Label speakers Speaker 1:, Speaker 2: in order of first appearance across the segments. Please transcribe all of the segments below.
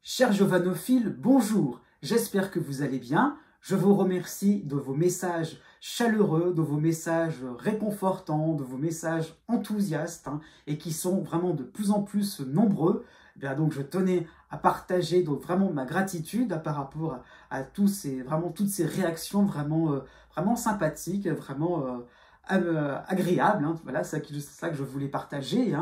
Speaker 1: Chers giovanophiles, bonjour, j'espère que vous allez bien. Je vous remercie de vos messages chaleureux, de vos messages réconfortants, de vos messages enthousiastes et qui sont vraiment de plus en plus nombreux. Donc je tenais à partager donc vraiment ma gratitude par rapport à toutes ces réactions vraiment sympathiques, vraiment agréables. Voilà, c'est ça que je voulais partager.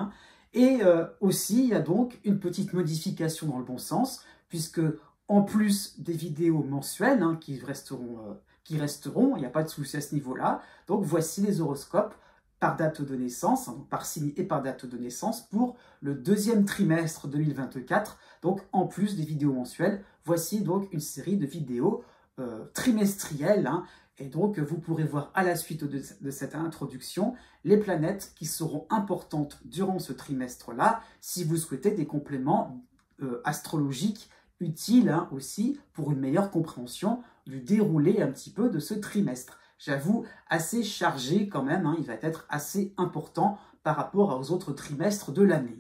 Speaker 1: Et aussi, il y a donc une petite modification dans le bon sens, puisque en plus des vidéos mensuelles qui resteront, il n'y a pas de souci à ce niveau-là. Donc voici les horoscopes par date de naissance, donc par signe et par date de naissance pour le deuxième trimestre 2024. Donc en plus des vidéos mensuelles, voici donc une série de vidéos trimestrielles. Et donc, vous pourrez voir à la suite de cette introduction les planètes qui seront importantes durant ce trimestre-là, si vous souhaitez des compléments astrologiques utiles aussi pour une meilleure compréhension du déroulé un petit peu de ce trimestre. J'avoue, assez chargé quand même, il va être assez important par rapport aux autres trimestres de l'année.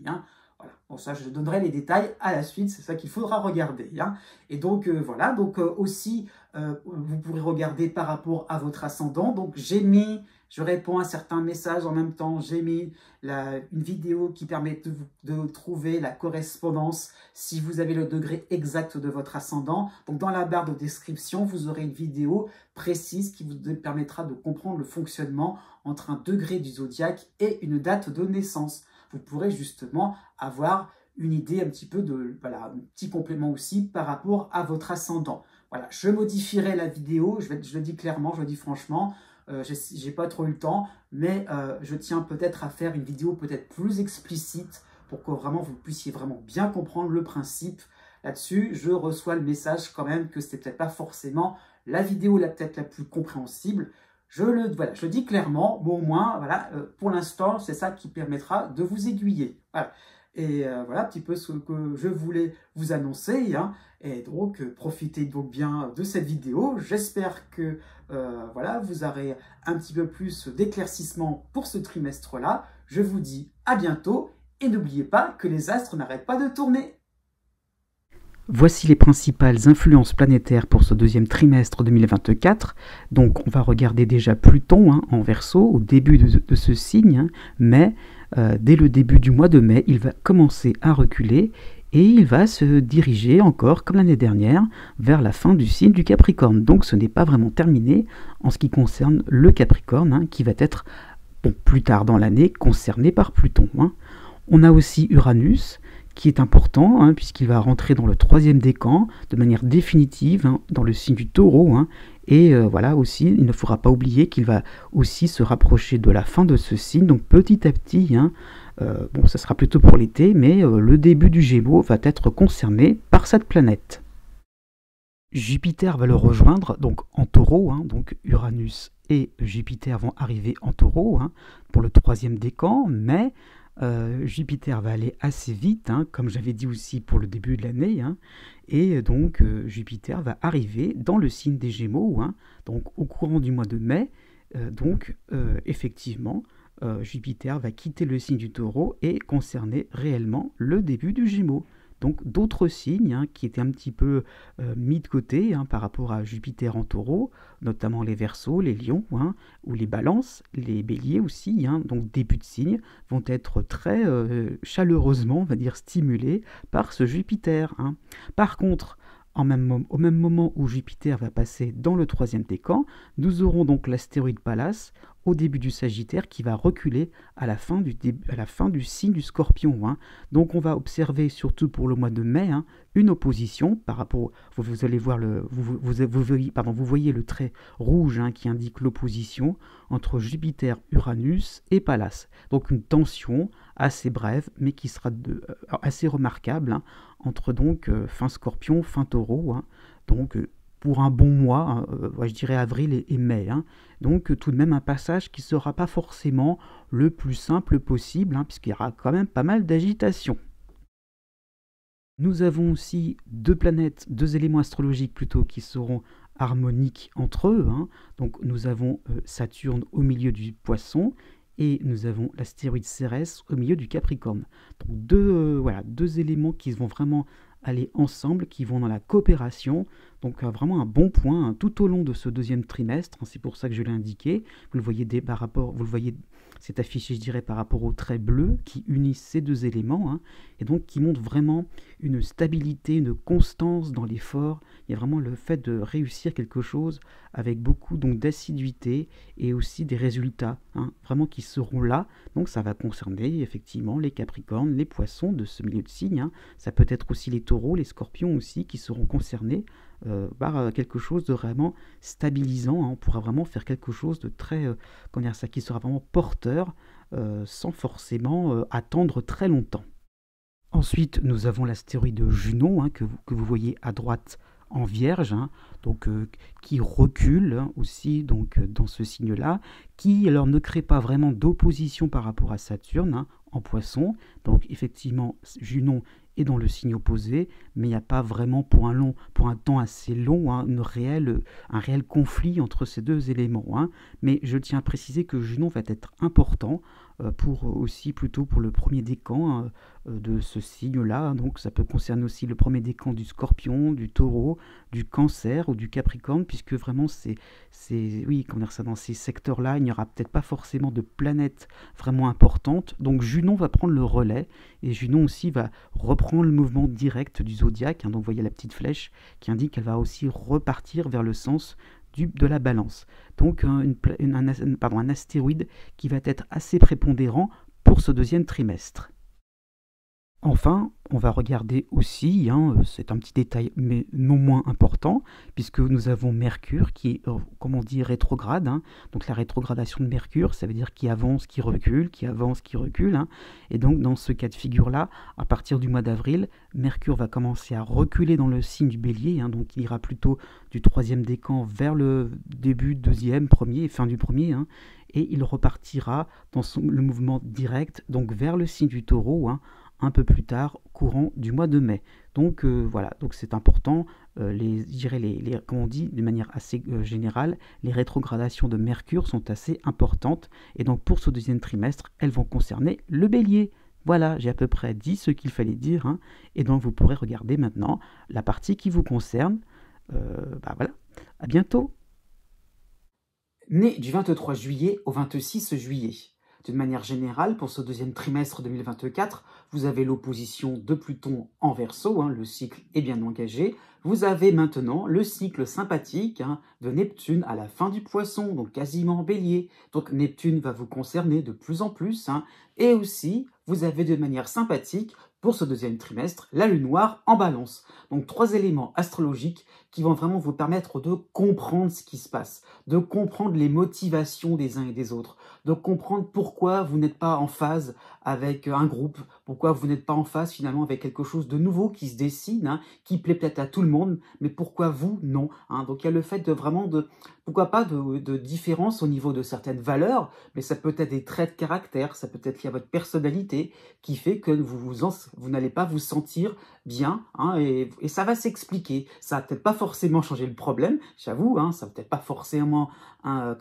Speaker 1: Voilà. Bon, ça, je donnerai les détails à la suite, c'est ça qu'il faudra regarder. Et donc, voilà, donc aussi, vous pourrez regarder par rapport à votre ascendant. Donc, je réponds à certains messages en même temps, j'ai mis une vidéo qui permet de trouver la correspondance si vous avez le degré exact de votre ascendant. Donc, dans la barre de description, vous aurez une vidéo précise qui vous permettra de comprendre le fonctionnement entre un degré du zodiaque et une date de naissance. Vous pourrez justement avoir une idée un petit peu un petit complément aussi par rapport à votre ascendant. Voilà, je modifierai la vidéo, je le dis clairement, je le dis franchement, j'ai pas trop eu le temps, mais je tiens peut-être à faire une vidéo peut-être plus explicite pour que vraiment vous puissiez vraiment bien comprendre le principe là-dessus. Je reçois le message quand même que c'était peut-être pas forcément la vidéo peut-être la plus compréhensible. Je le dis clairement, mais au moins, voilà, pour l'instant, c'est ça qui permettra de vous aiguiller. Voilà. Et voilà un petit peu ce que je voulais vous annoncer. Et donc, profitez donc bien de cette vidéo. J'espère que voilà, vous aurez un petit peu plus d'éclaircissement pour ce trimestre-là. Je vous dis à bientôt et n'oubliez pas que les astres n'arrêtent pas de tourner.
Speaker 2: Voici les principales influences planétaires pour ce deuxième trimestre 2024. Donc on va regarder déjà Pluton en Verseau au début de ce signe, mais dès le début du mois de mai, il va commencer à reculer et il va se diriger encore, comme l'année dernière, vers la fin du signe du Capricorne. Donc ce n'est pas vraiment terminé en ce qui concerne le Capricorne, qui va être plus tard dans l'année concerné par Pluton. On a aussi Uranus, qui est important, puisqu'il va rentrer dans le troisième décan de manière définitive dans le signe du Taureau. Et voilà aussi, il ne faudra pas oublier qu'il va aussi se rapprocher de la fin de ce signe. Donc petit à petit, ça sera plutôt pour l'été, mais le début du Gémeaux va être concerné par cette planète. Jupiter va le rejoindre donc en Taureau, donc Uranus et Jupiter vont arriver en Taureau pour le troisième décan, mais Jupiter va aller assez vite, comme j'avais dit aussi pour le début de l'année, et donc Jupiter va arriver dans le signe des Gémeaux, donc au courant du mois de mai, effectivement, Jupiter va quitter le signe du Taureau et concerner réellement le début du Gémeaux. Donc d'autres signes qui étaient un petit peu mis de côté par rapport à Jupiter en Taureau, notamment les Verseaux, les Lions, ou les Balances, les Béliers aussi, donc début de signes, vont être très chaleureusement, on va dire, stimulés par ce Jupiter. Par contre, au même moment où Jupiter va passer dans le troisième décan, nous aurons donc l'astéroïde Pallas au début du Sagittaire qui va reculer à la fin du signe du Scorpion. Donc on va observer surtout pour le mois de mai une opposition par rapport, vous allez voir vous voyez le trait rouge qui indique l'opposition entre Jupiter, Uranus et Pallas. Donc une tension assez brève mais qui sera assez remarquable entre donc fin Scorpion, fin Taureau, donc pour un bon mois, je dirais avril et mai. Donc tout de même un passage qui ne sera pas forcément le plus simple possible, puisqu'il y aura quand même pas mal d'agitation. Nous avons aussi deux éléments astrologiques plutôt, qui seront harmoniques entre eux. Donc nous avons Saturne au milieu du Poisson et nous avons l'astéroïde Cérès au milieu du Capricorne. Donc deux éléments qui vont vraiment aller ensemble, qui vont dans la coopération. Donc vraiment un bon point hein, tout au long de ce deuxième trimestre. Hein, c'est pour ça que je l'ai indiqué. Vous le voyez vous le voyez, c'est affiché, je dirais, par rapport au trait bleu qui unissent ces deux éléments, hein, et donc qui montre vraiment une stabilité, une constance dans l'effort. Il y a vraiment le fait de réussir quelque chose avec beaucoup donc d'assiduité et aussi des résultats, hein, vraiment qui seront là. Donc ça va concerner effectivement les Capricornes, les Poissons de ce milieu de signe. Hein. Ça peut être aussi les Taureaux, les Scorpions aussi qui seront concernés par quelque chose de vraiment stabilisant. Hein. On pourra vraiment faire quelque chose de très, comment dire ça, qui sera vraiment porteur sans forcément attendre très longtemps. Ensuite, nous avons l'astéroïde Junon hein, que vous voyez à droite en Vierge, hein, donc qui recule hein, aussi donc dans ce signe-là, qui alors ne crée pas vraiment d'opposition par rapport à Saturne hein, en Poisson. Donc effectivement, Junon est dans le signe opposé, mais il n'y a pas vraiment pour un temps assez long un réel conflit entre ces deux éléments. Hein. Mais je tiens à préciser que Junon va être important plutôt pour le premier décan de ce signe-là. Donc ça peut concerner aussi le premier décan du Scorpion, du Taureau, du Cancer ou du Capricorne, puisque vraiment oui, comment dire ça, dans ces secteurs-là, il n'y aura peut-être pas forcément de planètes vraiment importantes. Donc Junon va prendre le relais, et Junon aussi va reprendre le mouvement direct du zodiaque. Hein. Donc vous voyez la petite flèche qui indique qu'elle va aussi repartir vers le sens de la balance. Donc un astéroïde qui va être assez prépondérant pour ce deuxième trimestre. Enfin, on va regarder aussi, hein, c'est un petit détail mais non moins important, puisque nous avons Mercure qui est, comme on dit, rétrograde. Hein. Donc la rétrogradation de Mercure, ça veut dire qu'il avance, qu'il recule, qu'il avance, qu'il recule. Hein. Et donc dans ce cas de figure-là, à partir du mois d'avril, Mercure va commencer à reculer dans le signe du Bélier. Hein. Donc il ira plutôt du troisième décan vers le début, deuxième, premier, fin du premier. Hein. Et il repartira dans le mouvement direct, donc vers le signe du Taureau, hein, un peu plus tard, courant du mois de mai. Donc voilà, donc c'est important, comme on dit de manière assez générale, les rétrogradations de Mercure sont assez importantes, et donc pour ce deuxième trimestre, elles vont concerner le Bélier. Voilà, j'ai à peu près dit ce qu'il fallait dire, hein, et donc vous pourrez regarder maintenant la partie qui vous concerne. Voilà, à bientôt.
Speaker 1: Né du 23 juillet au 26 juillet. D'une manière générale, pour ce deuxième trimestre 2024, vous avez l'opposition de Pluton en Verseau, hein, le cycle est bien engagé. Vous avez maintenant le cycle sympathique hein, de Neptune à la fin du Poisson, donc quasiment en Bélier. Donc Neptune va vous concerner de plus en plus. Hein, et aussi, vous avez de manière sympathique, pour ce deuxième trimestre, la Lune noire en Balance. Donc 3 éléments astrologiques qui vont vraiment vous permettre de comprendre ce qui se passe, de comprendre les motivations des uns et des autres, de comprendre pourquoi vous n'êtes pas en phase avec un groupe, pourquoi vous n'êtes pas en phase finalement avec quelque chose de nouveau qui se dessine, hein, qui plaît peut-être à tout le monde, mais pourquoi vous, non. Hein. Donc il y a le fait de vraiment pourquoi pas de différence au niveau de certaines valeurs, mais ça peut être des traits de caractère, ça peut être lié à votre personnalité, qui fait que vous n'allez pas vous sentir bien, hein, et ça va s'expliquer. Ça va peut-être pas forcément changer le problème, j'avoue, hein, ça va peut-être pas forcément, ça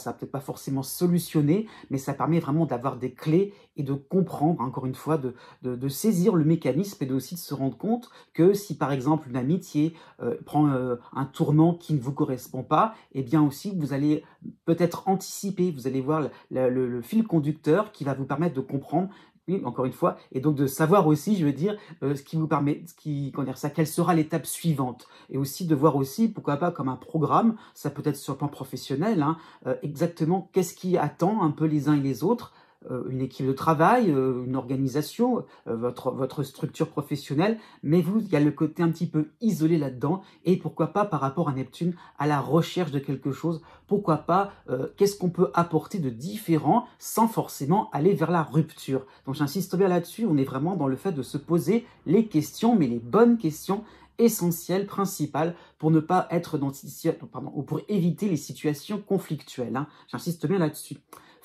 Speaker 1: va peut-être pas forcément solutionner, mais ça permet vraiment d'avoir des clés et de comprendre, encore une fois, de saisir le mécanisme et aussi de se rendre compte que si par exemple une amitié prend un tournant qui ne vous correspond pas, eh bien aussi vous allez peut-être anticiper, vous allez voir le fil conducteur qui va vous permettre de comprendre. Oui, encore une fois, et donc de savoir aussi, je veux dire, ce qui vous permet, quelle sera l'étape suivante, et aussi de voir aussi, pourquoi pas comme un programme, ça peut être sur le plan professionnel, hein, exactement qu'est-ce qui attend un peu les uns et les autres, une équipe de travail, une organisation, votre structure professionnelle, mais il y a le côté un petit peu isolé là-dedans, et pourquoi pas par rapport à Neptune, à la recherche de quelque chose, pourquoi pas, qu'est-ce qu'on peut apporter de différent sans forcément aller vers la rupture. Donc j'insiste bien là-dessus, on est vraiment dans le fait de se poser les questions, mais les bonnes questions, essentielles, principales, pour ne pas être ou pour éviter les situations conflictuelles. Hein. J'insiste bien là-dessus.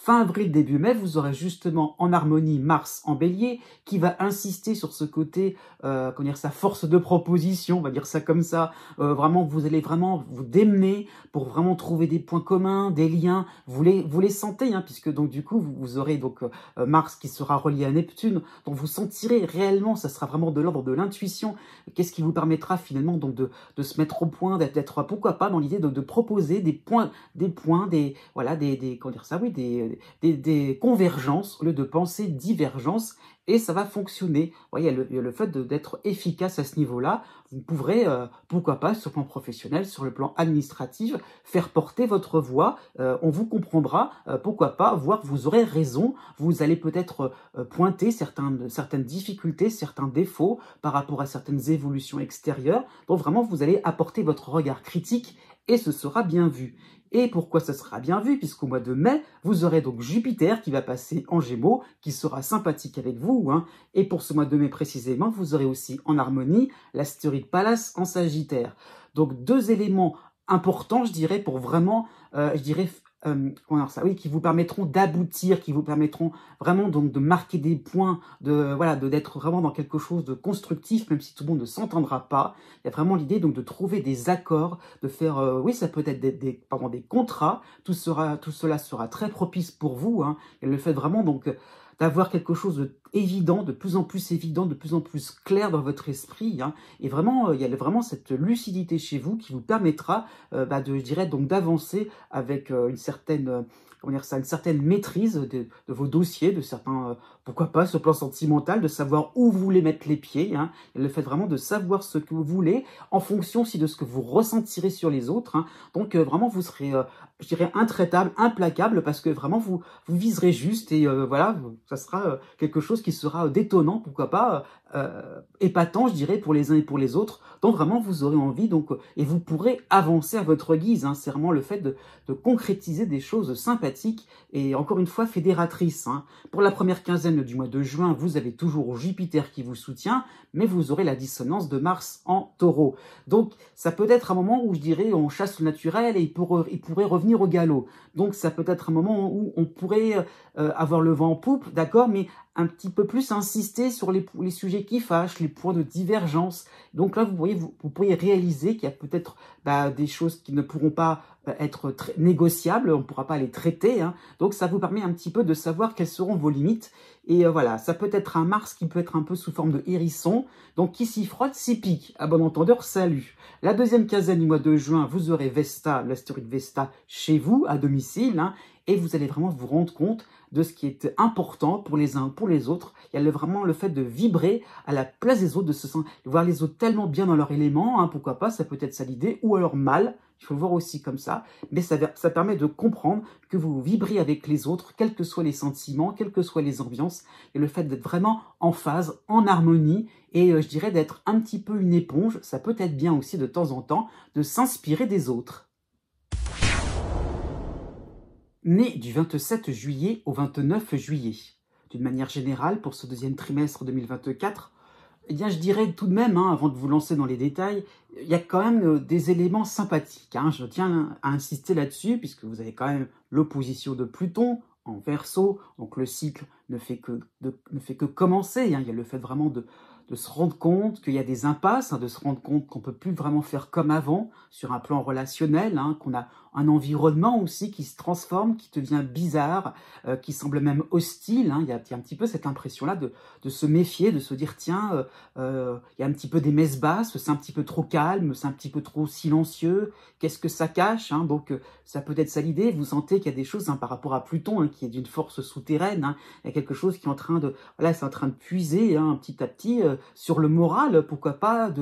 Speaker 1: Fin avril, début mai, vous aurez justement en harmonie Mars en bélier qui va insister sur ce côté, comment dire, sa force de proposition, on va dire ça comme ça. Vraiment, vous allez vraiment vous démener pour vraiment trouver des points communs, des liens. Vous les sentez, hein, puisque donc du coup, vous aurez donc Mars qui sera relié à Neptune. Donc vous sentirez réellement, ça sera vraiment de l'ordre de l'intuition. Qu'est-ce qui vous permettra finalement donc de se mettre au point, d'être pourquoi pas dans l'idée de proposer des points, voilà, comment dire ça, oui, des convergences au lieu de penser divergence, et ça va fonctionner. Vous voyez, il y a le fait d'être efficace à ce niveau-là. Vous pourrez, pourquoi pas, sur le plan professionnel, sur le plan administratif, faire porter votre voix. On vous comprendra, pourquoi pas, voire vous aurez raison. Vous allez peut-être pointer certaines difficultés, certains défauts par rapport à certaines évolutions extérieures. Donc vraiment, vous allez apporter votre regard critique et ce sera bien vu. Et pourquoi ça sera bien vu? Puisqu'au mois de mai, vous aurez donc Jupiter qui va passer en Gémeaux, qui sera sympathique avec vous, hein. Et pour ce mois de mai précisément, vous aurez aussi en harmonie l'astéroïde Pallas en Sagittaire. Donc deux éléments importants, je dirais, pour vraiment, qui vous permettront d'aboutir, qui vous permettront vraiment donc de marquer des points, d'être vraiment dans quelque chose de constructif, même si tout le monde ne s'entendra pas. Il y a vraiment l'idée donc de trouver des accords, de faire, ça peut être des contrats. Tout cela sera très propice pour vous, hein. Et le fait vraiment donc d'avoir quelque chose de évident, de plus en plus évident, de plus en plus clair dans votre esprit, hein. Et vraiment, il y a vraiment cette lucidité chez vous qui vous permettra, d'avancer avec une certaine maîtrise de vos dossiers, de certains, pourquoi pas, sur le plan sentimental, de savoir où vous voulez mettre les pieds, hein. Et le fait vraiment de savoir ce que vous voulez, en fonction aussi de ce que vous ressentirez sur les autres, hein. Donc vraiment, vous serez, intraitable, implacable, parce que vraiment, vous viserez juste, et ça sera quelque chose qui sera détonnant, pourquoi pas, épatant, je dirais, pour les uns et pour les autres. Donc vraiment, vous aurez envie, et vous pourrez avancer à votre guise, hein. C'est vraiment le fait de concrétiser des choses sympathiques et encore une fois fédératrices, hein. Pour la première quinzaine du mois de juin, vous avez toujours Jupiter qui vous soutient, mais vous aurez la dissonance de Mars en Taureau. Donc ça peut être un moment où je dirais on chasse le naturel et il pourrait revenir au galop. Donc ça peut être un moment où on pourrait avoir le vent en poupe, d'accord, mais un petit peu plus insister sur les sujets qui fâchent, les points de divergence. Donc là, vous pourriez réaliser qu'il y a peut-être des choses qui ne pourront pas être négociables, on ne pourra pas les traiter, hein. Donc ça vous permet un petit peu de savoir quelles seront vos limites. Et voilà, ça peut être un Mars qui peut être un peu sous forme de hérisson, donc qui s'y frotte, s'y pique. À bon entendeur, salut. La deuxième quinzaine du mois de juin, vous aurez Vesta, l'astéroïde Vesta, chez vous, à domicile, hein, et vous allez vraiment vous rendre compte de ce qui est important pour les uns, pour les autres. Il y a vraiment le fait de vibrer à la place des autres, de voir les autres tellement bien dans leur élément, hein, pourquoi pas, ça peut être ça l'idée, ou alors mal, il faut le voir aussi comme ça, mais ça permet de comprendre que vous vibrez avec les autres, quels que soient les sentiments, quelles que soient les ambiances, et le fait d'être vraiment en phase, en harmonie, et je dirais d'être un petit peu une éponge, ça peut être bien aussi de temps en temps de s'inspirer des autres. Né du 27 juillet au 29 juillet. D'une manière générale, pour ce deuxième trimestre 2024, eh bien, je dirais tout de même, hein, avant de vous lancer dans les détails, il y a quand même des éléments sympathiques, hein. Je tiens à insister là-dessus, puisque vous avez quand même l'opposition de Pluton en Verseau, donc le cycle ne fait que commencer, hein. Il y a le fait vraiment de se rendre compte qu'il y a des impasses, hein, de se rendre compte qu'on ne peut plus vraiment faire comme avant sur un plan relationnel, hein, qu'on a un environnement aussi qui se transforme, qui devient bizarre, qui semble même hostile, hein. Il y a un petit peu cette impression-là de se méfier, de se dire tiens, il y a un petit peu des messes basses, c'est un petit peu trop calme, c'est un petit peu trop silencieux, qu'est-ce que ça cache, hein. Donc ça peut être ça l'idée, vous sentez qu'il y a des choses, hein, par rapport à Pluton, hein, qui est d'une force souterraine, hein. Il y a quelque chose qui est en train de, c'est en train de puiser, hein, petit à petit, sur le moral, pourquoi pas,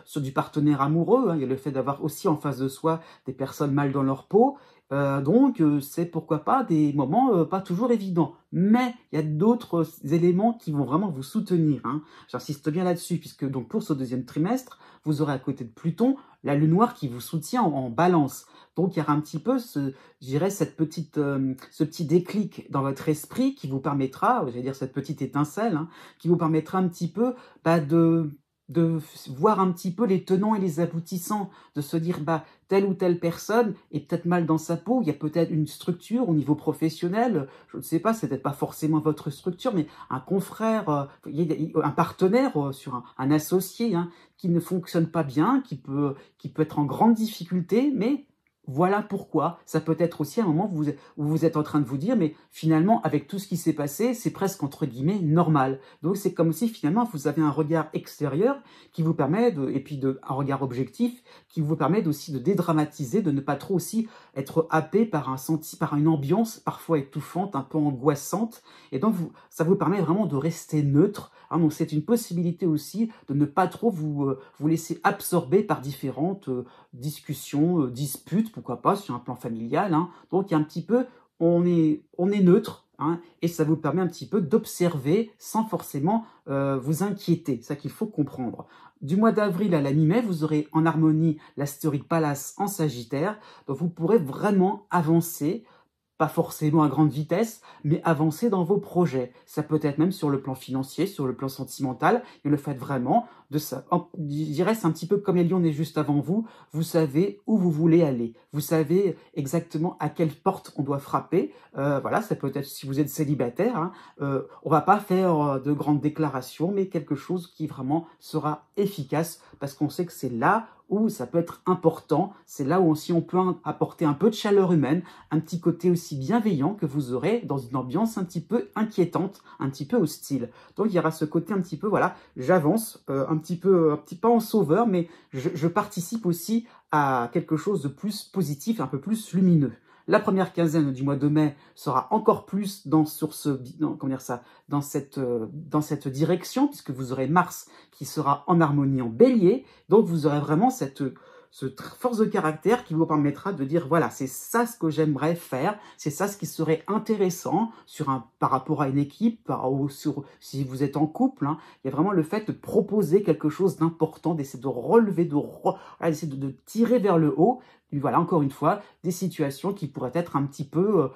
Speaker 1: sur du partenaire amoureux, hein. Il y a le fait d'avoir aussi en face de soi des personnes mal dans leur peau, donc c'est pourquoi pas des moments pas toujours évidents. Mais il y a d'autres éléments qui vont vraiment vous soutenir, hein. J'insiste bien là-dessus, puisque donc pour ce deuxième trimestre, vous aurez à côté de Pluton la lune noire qui vous soutient en balance. Donc il y aura un petit peu ce petit déclic dans votre esprit qui vous permettra, j'allais dire cette petite étincelle, hein, qui vous permettra un petit peu
Speaker 2: de voir un petit peu les tenants et les aboutissants, de se dire, bah, telle ou telle personne est peut-être mal dans sa peau, il y a peut-être une structure au niveau professionnel, je ne sais pas, c'est peut-être pas forcément votre structure, mais un confrère, un partenaire, sur un associé, hein, qui ne fonctionne pas bien, qui peut être en grande difficulté, mais voilà pourquoi. Ça peut être aussi un moment où vous êtes en train de vous dire, mais finalement, avec tout ce qui s'est passé, c'est presque entre guillemets normal. Donc c'est comme si finalement vous avez un regard extérieur qui vous permet et puis un regard objectif qui vous permet aussi de dédramatiser, de ne pas trop aussi être happé par par une ambiance parfois étouffante, un peu angoissante. Et donc ça vous permet vraiment de rester neutre. Hein, donc c'est une possibilité aussi de ne pas trop vous laisser absorber par différentes discussions, disputes, pourquoi pas, sur un plan familial. Hein. Donc il y a un petit peu, on est neutre, hein, et ça vous permet un petit peu d'observer sans forcément vous inquiéter. C'est ça qu'il faut comprendre. Du mois d'avril à la mi-mai, vous aurez en harmonie l'astéroïde Pallas en Sagittaire, donc vous pourrez vraiment avancer, pas forcément à grande vitesse, mais avancer dans vos projets. Ça peut être même sur le plan financier, sur le plan sentimental, et le fait vraiment de ça. Je dirais, c'est un petit peu comme les lions nés juste avant vous. Vous savez où vous voulez aller. Vous savez exactement à quelle porte on doit frapper. Voilà, ça peut être si vous êtes célibataire. Hein, on va pas faire de grandes déclarations, mais quelque chose qui vraiment sera efficace parce qu'on sait que c'est là où ça peut être important, c'est là où aussi on peut apporter un peu de chaleur humaine, un petit côté aussi bienveillant que vous aurez dans une ambiance un petit peu inquiétante, un petit peu hostile. Donc il y aura ce côté un petit peu, voilà, j'avance, un petit pas en sauveur, mais je participe aussi à quelque chose de plus positif, un peu plus lumineux. La première quinzaine du mois de mai sera encore plus dans cette direction, puisque vous aurez Mars qui sera en harmonie en bélier. Donc vous aurez vraiment cette force de caractère qui vous permettra de dire, voilà, c'est ça ce que j'aimerais faire, c'est ça ce qui serait intéressant par rapport à une équipe, si vous êtes en couple. Hein, il y a vraiment le fait de proposer quelque chose d'important, d'essayer de relever, d'essayer de tirer vers le haut. Et voilà, encore une fois, des situations qui pourraient être un petit peu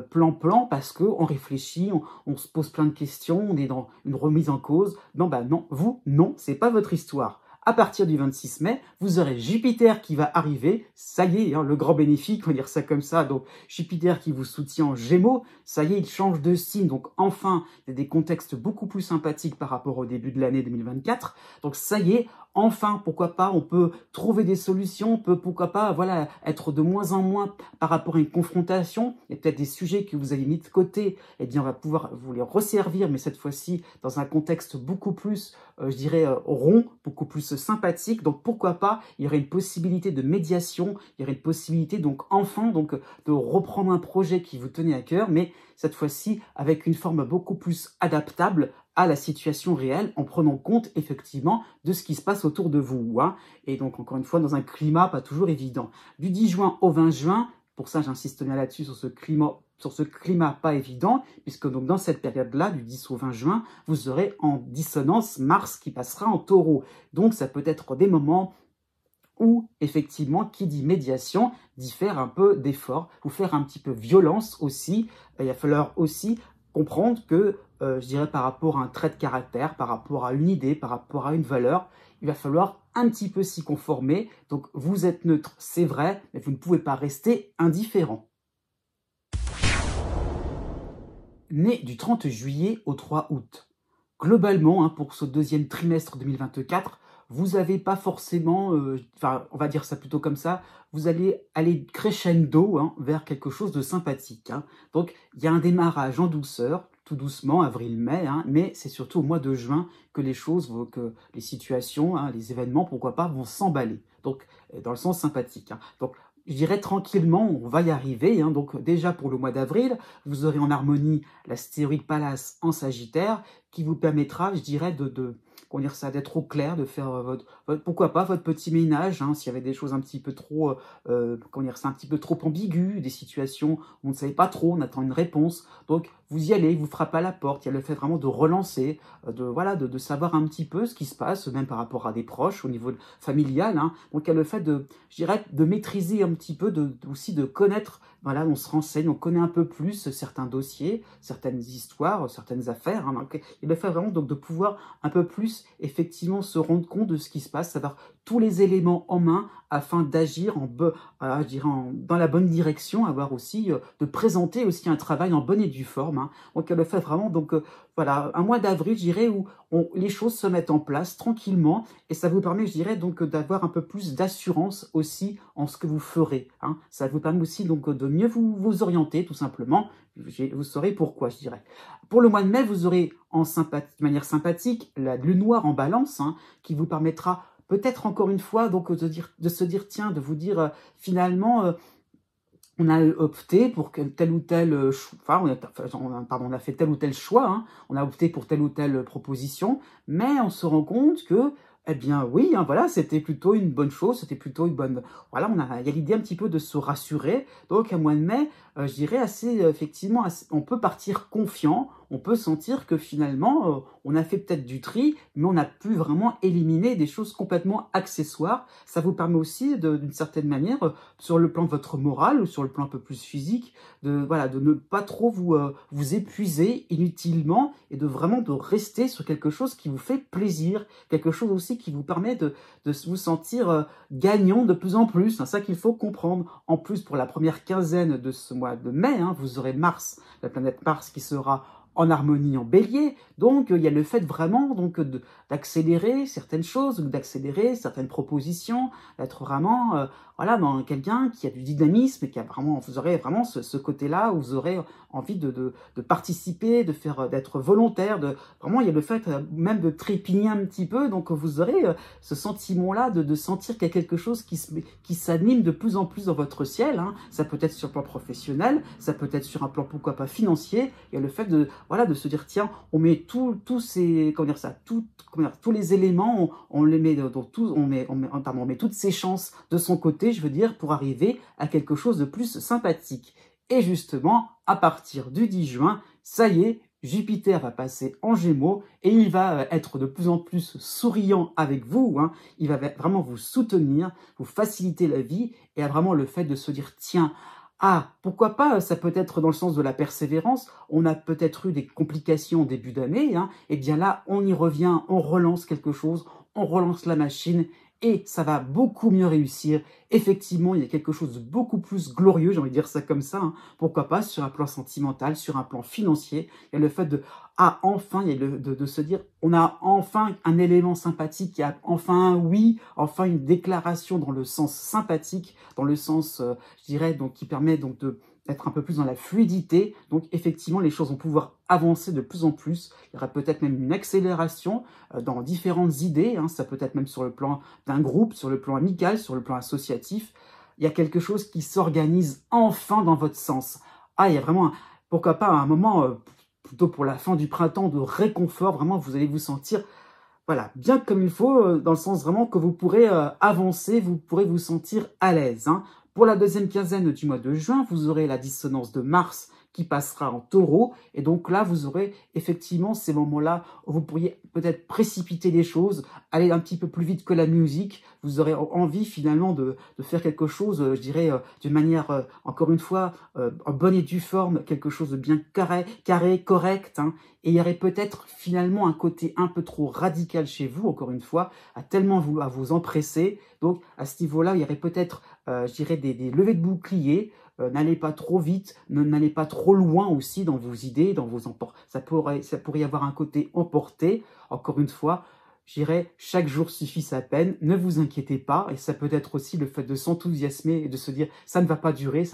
Speaker 2: plan-plan parce qu'on réfléchit, on se pose plein de questions, on est dans une remise en cause. Non, bah non, non, c'est pas votre histoire. À partir du 26 mai, vous aurez Jupiter qui va arriver. Ça y est, hein, le grand bénéfique, on va dire ça comme ça. Donc Jupiter qui vous soutient en Gémeaux, ça y est, il change de signe. Donc enfin, il y a des contextes beaucoup plus sympathiques par rapport au début de l'année 2024. Donc ça y est, enfin, pourquoi pas, on peut trouver des solutions, on peut, pourquoi pas, voilà, être de moins en moins par rapport à une confrontation. Il y a peut-être des sujets que vous avez mis de côté, eh bien, on va pouvoir vous les resservir, mais cette fois-ci, dans un contexte beaucoup plus, je dirais, rond, beaucoup plus sympathique. Donc, pourquoi pas, il y aurait une possibilité de médiation, il y aurait une possibilité, donc, enfin, donc, de reprendre un projet qui vous tenait à cœur, mais cette fois-ci, avec une forme beaucoup plus adaptable à la situation réelle, en prenant compte effectivement de ce qui se passe autour de vous. Hein. Et donc, encore une fois, dans un climat pas toujours évident. Du 10 juin au 20 juin, pour ça j'insiste bien là-dessus, sur ce climat pas évident, puisque donc dans cette période-là, du 10 au 20 juin, vous aurez en dissonance Mars qui passera en taureau. Donc, ça peut être des moments où, effectivement, qui dit médiation, dit faire un peu d'effort, ou faire un petit peu violence aussi. Il va falloir aussi comprendre que, je dirais, par rapport à un trait de caractère, par rapport à une idée, par rapport à une valeur, il va falloir un petit peu s'y conformer. Donc, vous êtes neutre, c'est vrai, mais vous ne pouvez pas rester indifférent. Né du 30 juillet au 3 août. Globalement, hein, pour ce deuxième trimestre 2024, vous n'avez pas forcément, on va dire ça plutôt comme ça, vous allez aller crescendo, hein, vers quelque chose de sympathique. Hein. Donc, il y a un démarrage en douceur, tout doucement, avril-mai, hein, mais c'est surtout au mois de juin que que les situations, hein, les événements, pourquoi pas, vont s'emballer. Donc, dans le sens sympathique. Hein. Donc, je dirais tranquillement, on va y arriver. Hein. Donc déjà pour le mois d'avril, vous aurez en harmonie l'astéroïde Pallas en Sagittaire, qui vous permettra, je dirais, d'être au clair, de faire pourquoi pas votre petit ménage, hein, s'il y avait des choses un petit peu trop, un petit peu trop ambiguës, des situations où on ne savait pas trop, on attend une réponse. Donc vous y allez, vous frappez à la porte. Il y a le fait vraiment de relancer, de savoir un petit peu ce qui se passe, même par rapport à des proches au niveau familial. Hein. Donc il y a le fait de maîtriser un petit peu, aussi de connaître. Voilà, on se renseigne, on connaît un peu plus certains dossiers, certaines histoires, certaines affaires. Hein. Donc, il le fait vraiment donc de pouvoir un peu plus
Speaker 1: effectivement se rendre compte de ce qui se passe, avoir tous les éléments en main afin d'agir dans la bonne direction, avoir aussi, de présenter aussi un travail en bonne et due forme. Hein. Donc elle le fait vraiment, donc voilà, un mois d'avril, je dirais, où les choses se mettent en place tranquillement, et ça vous permet, je dirais, donc d'avoir un peu plus d'assurance aussi en ce que vous ferez. Hein. Ça vous permet aussi donc de mieux vous orienter, tout simplement. Vous saurez pourquoi, je dirais. Pour le mois de mai, vous aurez de manière sympathique la lune noire en balance, hein, qui vous permettra peut-être encore une fois donc de se dire, tiens, de vous dire finalement, on a opté pour tel ou tel choix, on a fait tel ou tel choix, hein, on a opté pour telle ou telle proposition, mais on se rend compte que, eh bien oui, hein, voilà, c'était plutôt une bonne chose, c'était plutôt une bonne... Voilà, il y a l'idée un petit peu de se rassurer, donc à mois de mai, je dirais effectivement, on peut partir confiant, on peut sentir que finalement, on a fait peut-être du tri, mais on a pu vraiment éliminer des choses complètement accessoires. Ça vous permet aussi, d'une certaine manière, sur le plan de votre morale, ou sur le plan un peu plus physique, de ne pas trop vous épuiser inutilement, et vraiment de rester sur quelque chose qui vous fait plaisir, quelque chose aussi qui vous permet de vous sentir gagnant de plus en plus. C'est ça qu'il faut comprendre. En plus, pour la première quinzaine de ce mois de mai, hein, vous aurez Mars, la planète Mars, qui sera en harmonie en bélier, donc il y a le fait vraiment donc d'accélérer certaines choses, ou d'accélérer certaines propositions, d'être vraiment voilà, dans quelqu'un qui a du dynamisme, et qui a vraiment, vous aurez vraiment ce côté-là où vous aurez envie de participer, d'être volontaire, vraiment il y a le fait même de trépigner un petit peu, donc vous aurez ce sentiment-là de sentir qu'il y a quelque chose qui s'anime de plus en plus dans votre ciel, hein. Ça peut être sur le plan professionnel, ça peut être sur un plan pourquoi pas financier, il y a le fait de se dire, tiens, on met tous les éléments, on les met on met toutes ces chances de son côté, je veux dire, pour arriver à quelque chose de plus sympathique. Et justement, à partir du 10 juin, ça y est, Jupiter va passer en Gémeaux, et il va être de plus en plus souriant avec vous, hein. Il va vraiment vous soutenir, vous faciliter la vie, et a vraiment le fait de se dire, tiens, ah, pourquoi pas, ça peut être dans le sens de la persévérance, on a peut-être eu des complications au début d'année, hein, et bien là, on y revient, on relance quelque chose, on relance la machine, et ça va beaucoup mieux réussir. Effectivement, il y a quelque chose de beaucoup plus glorieux, j'ai envie de dire ça comme ça, hein. Pourquoi pas sur un plan sentimental, sur un plan financier. Il y a le fait enfin, il y a de se dire, on a enfin un élément sympathique, il y a enfin un oui, enfin une déclaration dans le sens sympathique, dans le sens, je dirais, donc qui permet donc d'être un peu plus dans la fluidité. Donc effectivement, les choses vont pouvoir avancer de plus en plus. Il y aura peut-être même une accélération dans différentes idées, hein. Ça peut être même sur le plan d'un groupe, sur le plan amical, sur le plan associatif. Il y a quelque chose qui s'organise enfin dans votre sens. Ah, il y a vraiment, pourquoi pas, un moment, plutôt pour la fin du printemps, de réconfort. Vraiment, vous allez vous sentir, voilà, bien comme il faut, dans le sens vraiment que vous pourrez avancer, vous pourrez vous sentir à l'aise, hein. Pour la deuxième quinzaine du mois de juin, vous aurez la dissonance de Mars qui passera en Taureau, et donc là, vous aurez effectivement ces moments-là où vous pourriez peut-être précipiter les choses, aller un petit peu plus vite que la musique, vous aurez envie finalement de faire quelque chose, je dirais, d'une manière, encore une fois, en bonne et due forme, quelque chose de bien carré, correct, hein. Et il y aurait peut-être finalement un côté un peu trop radical chez vous, encore une fois, à vous empresser. Donc à ce niveau-là, il y aurait peut-être, je dirais, des levées de boucliers. N'allez pas trop vite, n'allez pas trop loin aussi dans vos idées, dans vos ça pourrait y avoir un côté emporté. Encore une fois, je dirais, chaque jour suffit sa peine, ne vous inquiétez pas, et ça peut être aussi le fait de s'enthousiasmer et de se dire, ça ne va pas durer,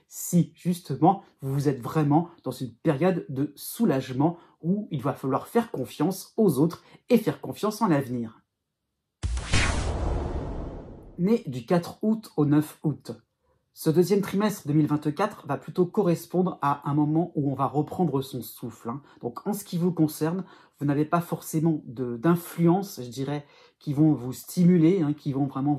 Speaker 1: si justement, vous êtes vraiment dans une période de soulagement où il va falloir faire confiance aux autres et faire confiance en l'avenir. Né du 4 août au 9 août. Ce deuxième trimestre 2024 va plutôt correspondre à un moment où on va reprendre son souffle, hein. Donc en ce qui vous concerne, vous n'avez pas forcément d'influence, je dirais, qui vont vous stimuler, hein, qui vont vraiment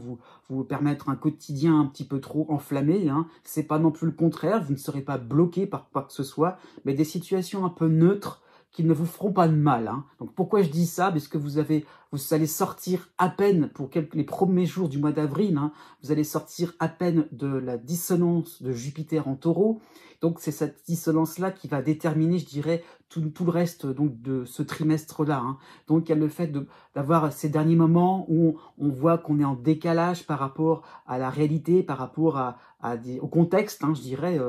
Speaker 1: vous permettre un quotidien un petit peu trop enflammé, hein. C'est pas non plus le contraire, vous ne serez pas bloqué par quoi que ce soit, mais des situations un peu neutres qui ne vous feront pas de mal, hein. Donc pourquoi je dis ça? Parce que vous avez vous allez sortir à peine, pour les premiers jours du mois d'avril, hein, vous allez sortir à peine de la dissonance de Jupiter en Taureau. Donc c'est cette dissonance-là qui va déterminer, je dirais, tout le reste donc, de ce trimestre-là. Hein. Donc il y a le fait d'avoir ces derniers moments où on voit qu'on est en décalage par rapport à la réalité, par rapport au contexte, hein, je dirais,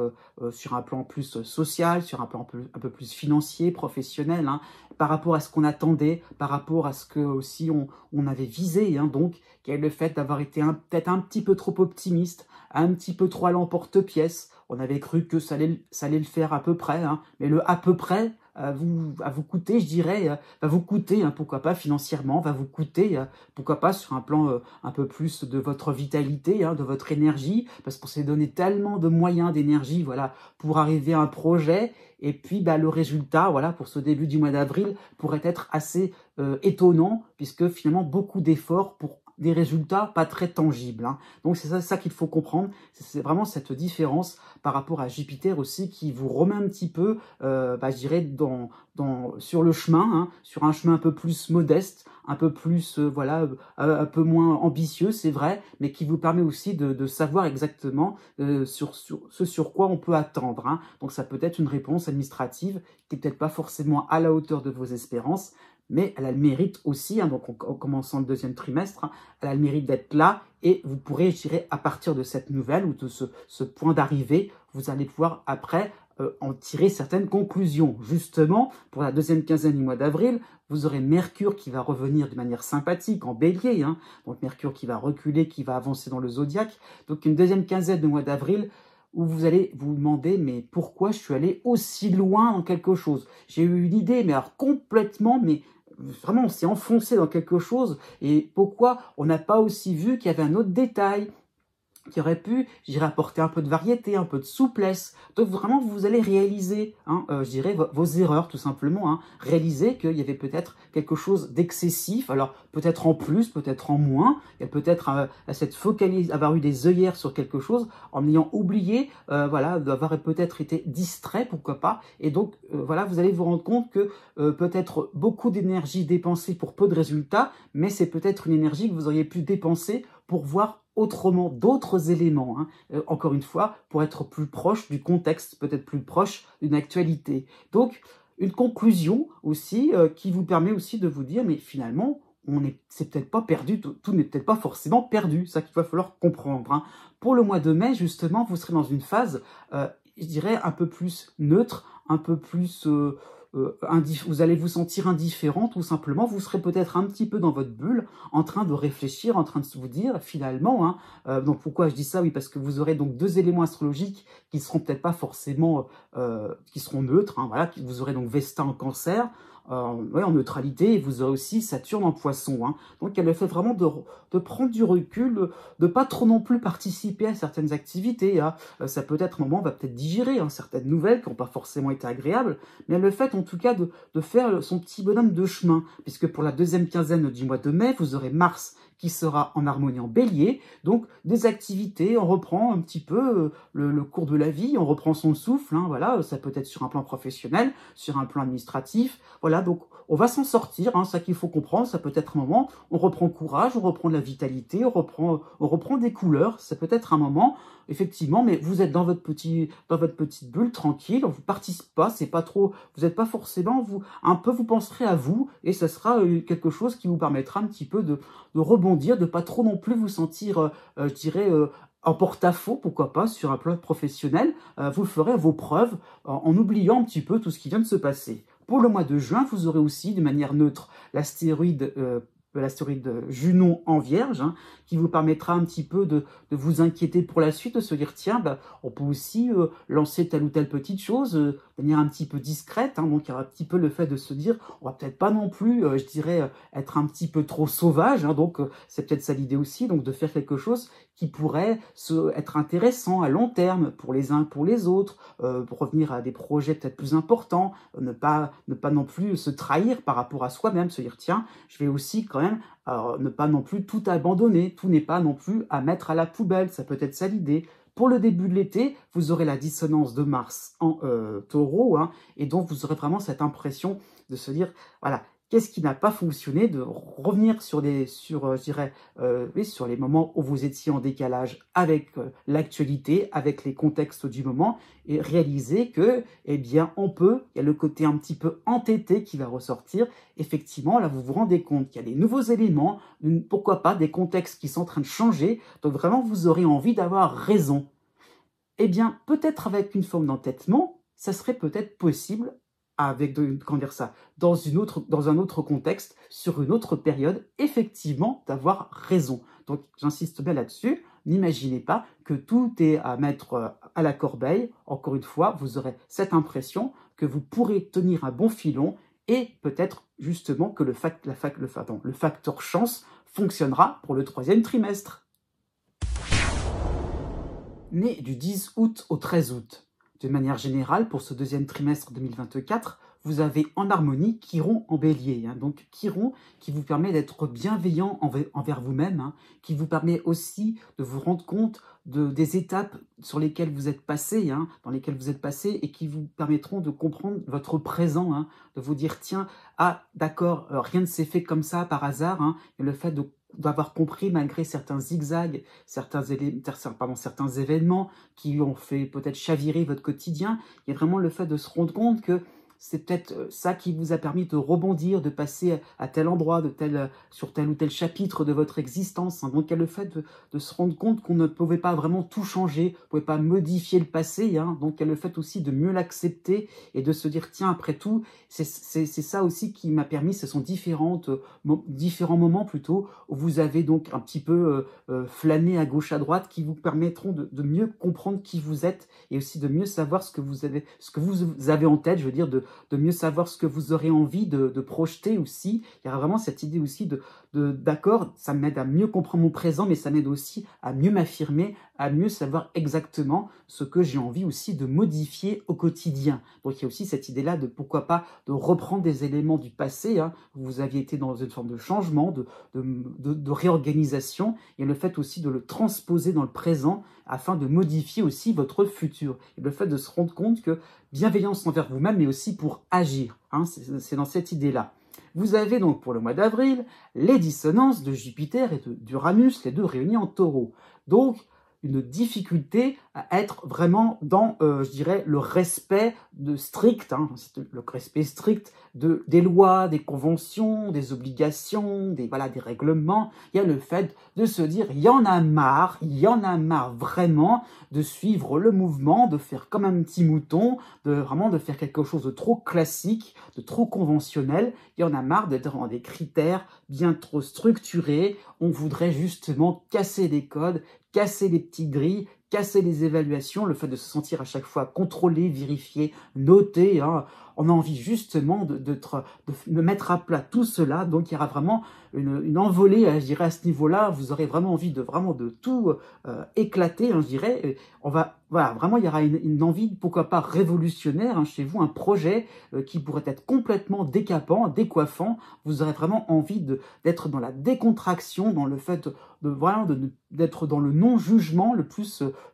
Speaker 1: sur un plan plus social, sur un plan un peu plus financier, professionnel, hein, par rapport à ce qu'on attendait, par rapport à ce que aussi on avait visé. Hein, donc il y a le fait d'avoir été peut-être un petit peu trop optimiste, un petit peu trop à l'emporte-pièce. On avait cru que ça allait le faire à peu près, hein, mais le à peu près va vous coûter, je dirais, va vous coûter, hein, pourquoi pas financièrement, va vous coûter, pourquoi pas sur un plan un peu plus de votre vitalité, hein, de votre énergie, parce qu'on s'est donné tellement de moyens d'énergie, voilà, pour arriver à un projet, et puis le résultat, voilà, pour ce début du mois d'avril, pourrait être assez étonnant, puisque finalement beaucoup d'efforts pour des résultats pas très tangibles. Hein. Donc c'est ça qu'il faut comprendre, c'est vraiment cette différence par rapport à Jupiter aussi qui vous remet un petit peu, je dirais, sur le chemin, hein, sur un chemin un peu plus modeste, un peu plus, voilà, un peu moins ambitieux, c'est vrai, mais qui vous permet aussi de savoir exactement ce sur quoi on peut attendre. Hein. Donc ça peut être une réponse administrative qui n'est peut-être pas forcément à la hauteur de vos espérances, mais elle a le mérite aussi, hein, donc en commençant le deuxième trimestre, hein, elle a le mérite d'être là, et vous pourrez, je dirais, à partir de cette nouvelle ou de ce point d'arrivée, vous allez pouvoir après en tirer certaines conclusions. Justement, pour la deuxième quinzaine du mois d'avril, vous aurez Mercure qui va revenir de manière sympathique, en bélier, hein, donc Mercure qui va reculer, qui va avancer dans le zodiaque, donc une deuxième quinzaine du mois d'avril, où vous allez vous demander, mais pourquoi je suis allé aussi loin dans quelque chose? J'ai eu une idée, mais alors complètement, mais vraiment, on s'est enfoncé dans quelque chose, et pourquoi on n'a pas aussi vu qu'il y avait un autre détail qui aurait pu, je dirais, apporter un peu de variété, un peu de souplesse. Donc vraiment, vous allez réaliser, hein, je dirais, vos erreurs, tout simplement. Hein. Réaliser qu'il y avait peut-être quelque chose d'excessif, alors peut-être en plus, peut-être en moins, il y a peut-être cette focalisation, avoir eu des œillères sur quelque chose, en ayant oublié, voilà, d'avoir peut-être été distrait, pourquoi pas. Et donc, voilà, vous allez vous rendre compte que peut-être beaucoup d'énergie dépensée pour peu de résultats, mais c'est peut-être une énergie que vous auriez pu dépenser pour voir autrement d'autres éléments, hein, encore une fois, pour être plus proche du contexte, peut-être plus proche d'une actualité. Donc, une conclusion aussi qui vous permet aussi de vous dire, mais finalement, c'est peut-être pas perdu, tout n'est peut-être pas forcément perdu, c'est ça qu'il va falloir comprendre. Hein. Pour le mois de mai, justement, vous serez dans une phase, je dirais, un peu plus neutre, un peu plus... vous allez vous sentir indifférent, tout simplement. Vous serez peut-être un petit peu dans votre bulle, en train de réfléchir, en train de vous dire, finalement, hein, donc pourquoi je dis ça? Oui, parce que vous aurez donc deux éléments astrologiques qui seront peut-être pas forcément, qui seront neutres, hein, voilà. Vous aurez donc Vesta en Cancer, ouais, en neutralité, et vous aurez aussi Saturne en Poisson. Hein. Donc il y a le fait vraiment de prendre du recul, de pas trop non plus participer à certaines activités. Hein. Ça peut être un moment, on va peut-être digérer hein, certaines nouvelles qui n'ont pas forcément été agréables, mais le fait en tout cas de faire son petit bonhomme de chemin, puisque pour la deuxième quinzaine du mois de mai, vous aurez Mars qui sera en harmonie en bélier, donc des activités, on reprend un petit peu le cours de la vie, on reprend son souffle, hein, voilà, ça peut être sur un plan professionnel, sur un plan administratif, voilà, donc on va s'en sortir, hein, ça qu'il faut comprendre, ça peut être un moment, on reprend courage, on reprend de la vitalité, on reprend des couleurs, ça peut être un moment, effectivement, mais vous êtes dans votre petite bulle, tranquille, on ne vous participe pas, c'est pas trop, vous n'êtes pas forcément, vous penserez à vous, et ça sera quelque chose qui vous permettra un petit peu de rebondir, de pas trop non plus vous sentir, je dirais, en porte-à-faux, pourquoi pas, sur un plan professionnel, vous ferez vos preuves en oubliant un petit peu tout ce qui vient de se passer. Pour le mois de juin, vous aurez aussi, de manière neutre, l'astéroïde Junon en Vierge, hein, qui vous permettra un petit peu de vous inquiéter pour la suite, de se dire, tiens, on peut aussi lancer telle ou telle petite chose de manière un petit peu discrète, hein, donc il y aura un petit peu le fait de se dire, on va peut-être pas non plus, je dirais, être un petit peu trop sauvage, hein, donc c'est peut-être ça l'idée aussi, donc de faire quelque chose qui pourrait être intéressant à long terme pour les uns, pour les autres, pour revenir à des projets peut-être plus importants, ne pas non plus se trahir par rapport à soi-même, se dire, tiens, je vais aussi quand même ne pas non plus tout abandonner, tout n'est pas non plus à mettre à la poubelle, ça peut être ça l'idée. Pour le début de l'été, vous aurez la dissonance de Mars en Taureau, hein, et donc vous aurez vraiment cette impression de se dire, voilà, qu'est-ce qui n'a pas fonctionné, de revenir sur je dirais, oui, sur les moments où vous étiez en décalage avec l'actualité, avec les contextes du moment, et réaliser que, eh bien, il y a le côté un petit peu entêté qui va ressortir. Effectivement, là, vous vous rendez compte qu'il y a des nouveaux éléments, pourquoi pas des contextes qui sont en train de changer, donc vraiment, vous aurez envie d'avoir raison. Eh bien, peut-être avec une forme d'entêtement, ça serait peut-être possible avec, comment dire ça, dans un autre contexte, sur une autre période, effectivement, d'avoir raison. Donc, j'insiste bien là-dessus. N'imaginez pas que tout est à mettre à la corbeille. Encore une fois, vous aurez cette impression que vous pourrez tenir un bon filon et peut-être justement que le facteur chance fonctionnera pour le 3e trimestre. Né du 10 août au 13 août. De manière générale, pour ce 2e trimestre 2024, vous avez en harmonie Chiron en bélier. Donc Chiron qui vous permet d'être bienveillant envers vous-même, qui vous permet aussi de vous rendre compte des étapes sur lesquelles vous êtes passé, dans lesquelles vous êtes passé, et qui vous permettront de comprendre votre présent, de vous dire tiens, ah d'accord, rien ne s'est fait comme ça par hasard, et le fait d'avoir compris malgré certains zigzags, certains événements qui ont fait peut-être chavirer votre quotidien, il y a vraiment le fait de se rendre compte que c'est peut-être ça qui vous a permis de rebondir, de passer à tel endroit, sur tel ou tel chapitre de votre existence. Donc il y a le fait de se rendre compte qu'on ne pouvait pas vraiment tout changer, on ne pouvait pas modifier le passé. Donc il y a le fait aussi de mieux l'accepter et de se dire tiens, après tout, c'est ça aussi qui m'a permis, ce sont différents moments plutôt, où vous avez donc un petit peu flâné à gauche à droite, qui vous permettront de mieux comprendre qui vous êtes et aussi de mieux savoir ce que vous avez en tête, je veux dire, de mieux savoir ce que vous aurez envie de projeter aussi. Il y a vraiment cette idée aussi d'accord, ça m'aide à mieux comprendre mon présent, mais ça m'aide aussi à mieux m'affirmer, à mieux savoir exactement ce que j'ai envie aussi de modifier au quotidien. Donc il y a aussi cette idée-là de pourquoi pas de reprendre des éléments du passé. Vous aviez été dans une forme de changement, de réorganisation, et le fait aussi de le transposer dans le présent afin de modifier aussi votre futur. Et le fait de se rendre compte que bienveillance envers vous-même, mais aussi pour agir. C'est dans cette idée-là. Vous avez donc pour le mois d'avril les dissonances de Jupiter et d'Uranus, les deux réunis en taureau. Donc, une difficulté à être vraiment dans, je dirais, le respect strict, le respect strict des lois, des conventions, des obligations, des règlements. Il y a le fait de se dire, il y en a marre vraiment de suivre le mouvement, de faire comme un petit mouton, de faire quelque chose de trop classique, de trop conventionnel. Il y en a marre d'être dans des critères bien trop structurés. On voudrait justement casser les codes, casser les petites grilles, casser les évaluations, le fait de se sentir à chaque fois contrôlé, vérifié, noté. On a envie justement de mettre à plat tout cela. Donc il y aura vraiment une envolée, je dirais, à ce niveau-là. Vous aurez vraiment envie de tout éclater, je dirais. Vraiment, il y aura une envie, pourquoi pas révolutionnaire chez vous, un projet qui pourrait être complètement décapant, décoiffant. Vous aurez vraiment envie d'être dans la décontraction, dans le fait d'être dans le non-jugement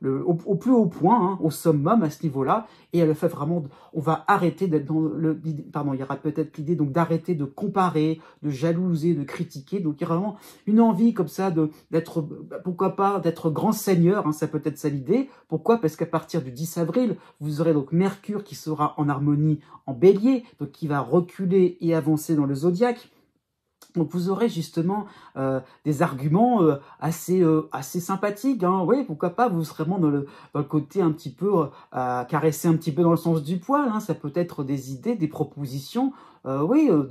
Speaker 1: au plus haut point, au summum à ce niveau-là. Et le fait vraiment, on va arrêter d'être il y aura peut-être l'idée donc d'arrêter de comparer, de jalouser, de critiquer. Donc il y aura vraiment une envie comme ça d'être, pourquoi pas, d'être grand seigneur, ça peut être ça l'idée. Pourquoi? Parce qu'à partir du 10 avril, vous aurez donc Mercure qui sera en harmonie en bélier, donc qui va reculer et avancer dans le zodiaque. Donc vous aurez justement des arguments assez sympathiques. Oui, pourquoi pas, vous serez vraiment dans le côté un petit peu caresser un petit peu dans le sens du poil. Ça peut être des idées, des propositions,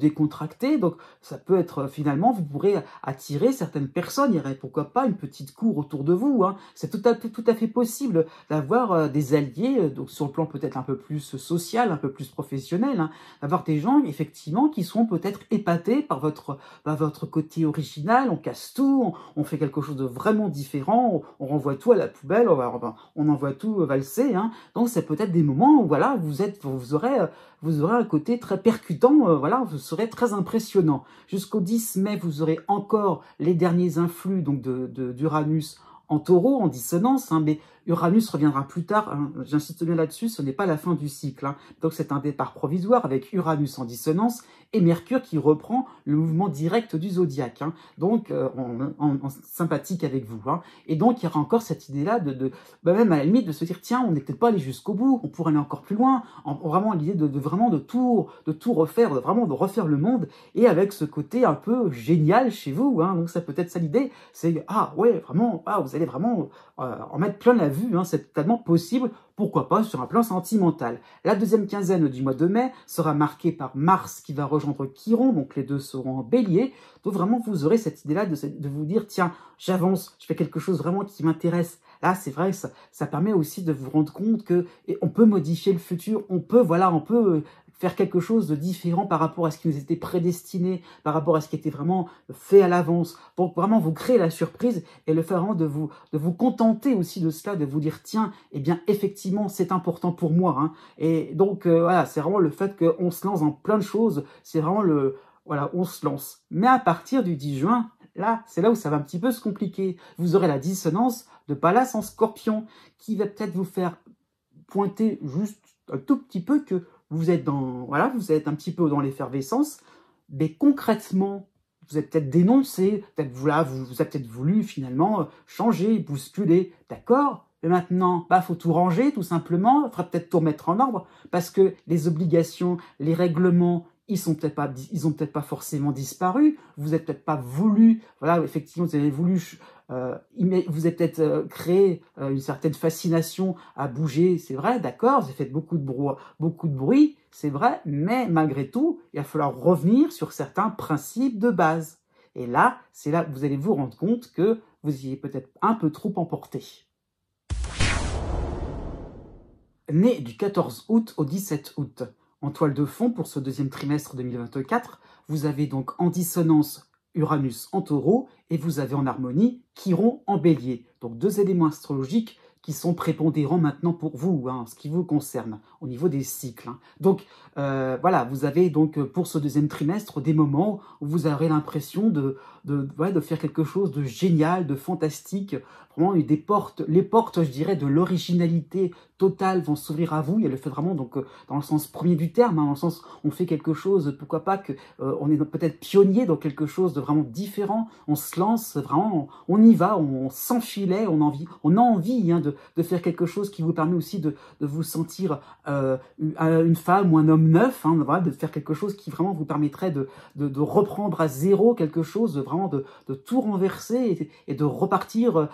Speaker 1: décontractées. Donc ça peut être finalement, vous pourrez attirer certaines personnes. Il y aurait pourquoi pas une petite cour autour de vous. C'est tout à fait possible d'avoir des alliés, donc sur le plan peut-être un peu plus social, un peu plus professionnel, d'avoir des gens effectivement qui seront peut-être épatés par votre côté original. On casse tout, on fait quelque chose de vraiment différent, on renvoie tout à la poubelle, on envoie tout valser. Donc c'est peut-être des moments où vous aurez un côté très percutant, vous serez très impressionnant. Jusqu'au 10 mai, vous aurez encore les derniers influx donc d'Uranus en taureau, en dissonance, hein, mais Uranus reviendra plus tard, hein, j'insiste bien là-dessus, ce n'est pas la fin du cycle. Hein. Donc c'est un départ provisoire avec Uranus en dissonance et Mercure qui reprend le mouvement direct du zodiaque, hein, donc en sympathique avec vous. Hein. Et donc il y aura encore cette idée-là même à la limite de se dire, tiens, on n'est peut-être pas allé jusqu'au bout, on pourrait aller encore plus loin, vraiment l'idée vraiment de tout refaire, vraiment de refaire le monde, et avec ce côté un peu génial chez vous. Hein. Donc ça peut être ça l'idée, c'est, ah ouais, vraiment, ah, vous allez vraiment en mettre plein la vue, hein, c'est totalement possible, pourquoi pas sur un plan sentimental. La deuxième quinzaine du mois de mai sera marquée par Mars qui va rejoindre Chiron, donc les deux seront en bélier, donc vraiment vous aurez cette idée-là de vous dire, tiens, j'avance, je fais quelque chose vraiment qui m'intéresse. Là, c'est vrai que ça permet aussi de vous rendre compte que on peut modifier le futur, on peut faire quelque chose de différent par rapport à ce qui nous était prédestiné, par rapport à ce qui était vraiment fait à l'avance. Donc vraiment vous créer la surprise et le faire vraiment de vous contenter aussi de cela, de vous dire tiens, eh bien effectivement c'est important pour moi. Hein. Et donc voilà, c'est vraiment le fait qu'on se lance dans plein de choses, c'est vraiment voilà, on se lance. Mais à partir du 10 juin, là, c'est là où ça va un petit peu se compliquer. Vous aurez la dissonance de Pallas en Scorpion qui va peut-être vous faire pointer juste un tout petit peu que vous êtes vous êtes un petit peu dans l'effervescence, mais concrètement, vous êtes peut-être dénoncé, peut-être vous avez peut-être voulu finalement changer, bousculer, d'accord? Mais maintenant, faut tout ranger tout simplement, il faudra peut-être tout remettre en ordre, parce que les obligations, les règlements, ils ont peut-être pas forcément disparu, vous n'êtes peut-être pas voulu, voilà, effectivement, vous avez voulu, vous avez peut-être créé une certaine fascination à bouger, c'est vrai, d'accord, vous avez fait beaucoup de bruit, c'est vrai, mais malgré tout, il va falloir revenir sur certains principes de base. Et là, c'est là que vous allez vous rendre compte que vous y êtes peut-être un peu trop emporté. Né du 14 août au 17 août, en toile de fond pour ce deuxième trimestre 2024, vous avez donc en dissonance Uranus en taureau et vous avez en harmonie Chiron en bélier. Donc deux éléments astrologiques qui sont prépondérants maintenant pour vous, hein, en ce qui vous concerne, au niveau des cycles. Hein. Donc voilà, vous avez donc pour ce deuxième trimestre des moments où vous aurez l'impression de faire quelque chose de génial, de fantastique. Vraiment, les portes, je dirais, de l'originalité totale vont s'ouvrir à vous. Il y a le fait vraiment, donc, dans le sens premier du terme, hein, dans le sens on fait quelque chose, pourquoi pas que on est peut-être pionnier dans quelque chose de vraiment différent. On se lance, vraiment, on y va, on s'enfilet, on a envie hein, de faire quelque chose qui vous permet aussi de vous sentir une femme ou un homme neuf, hein, voilà, de faire quelque chose qui vraiment vous permettrait de reprendre à zéro quelque chose, vraiment de tout renverser et de repartir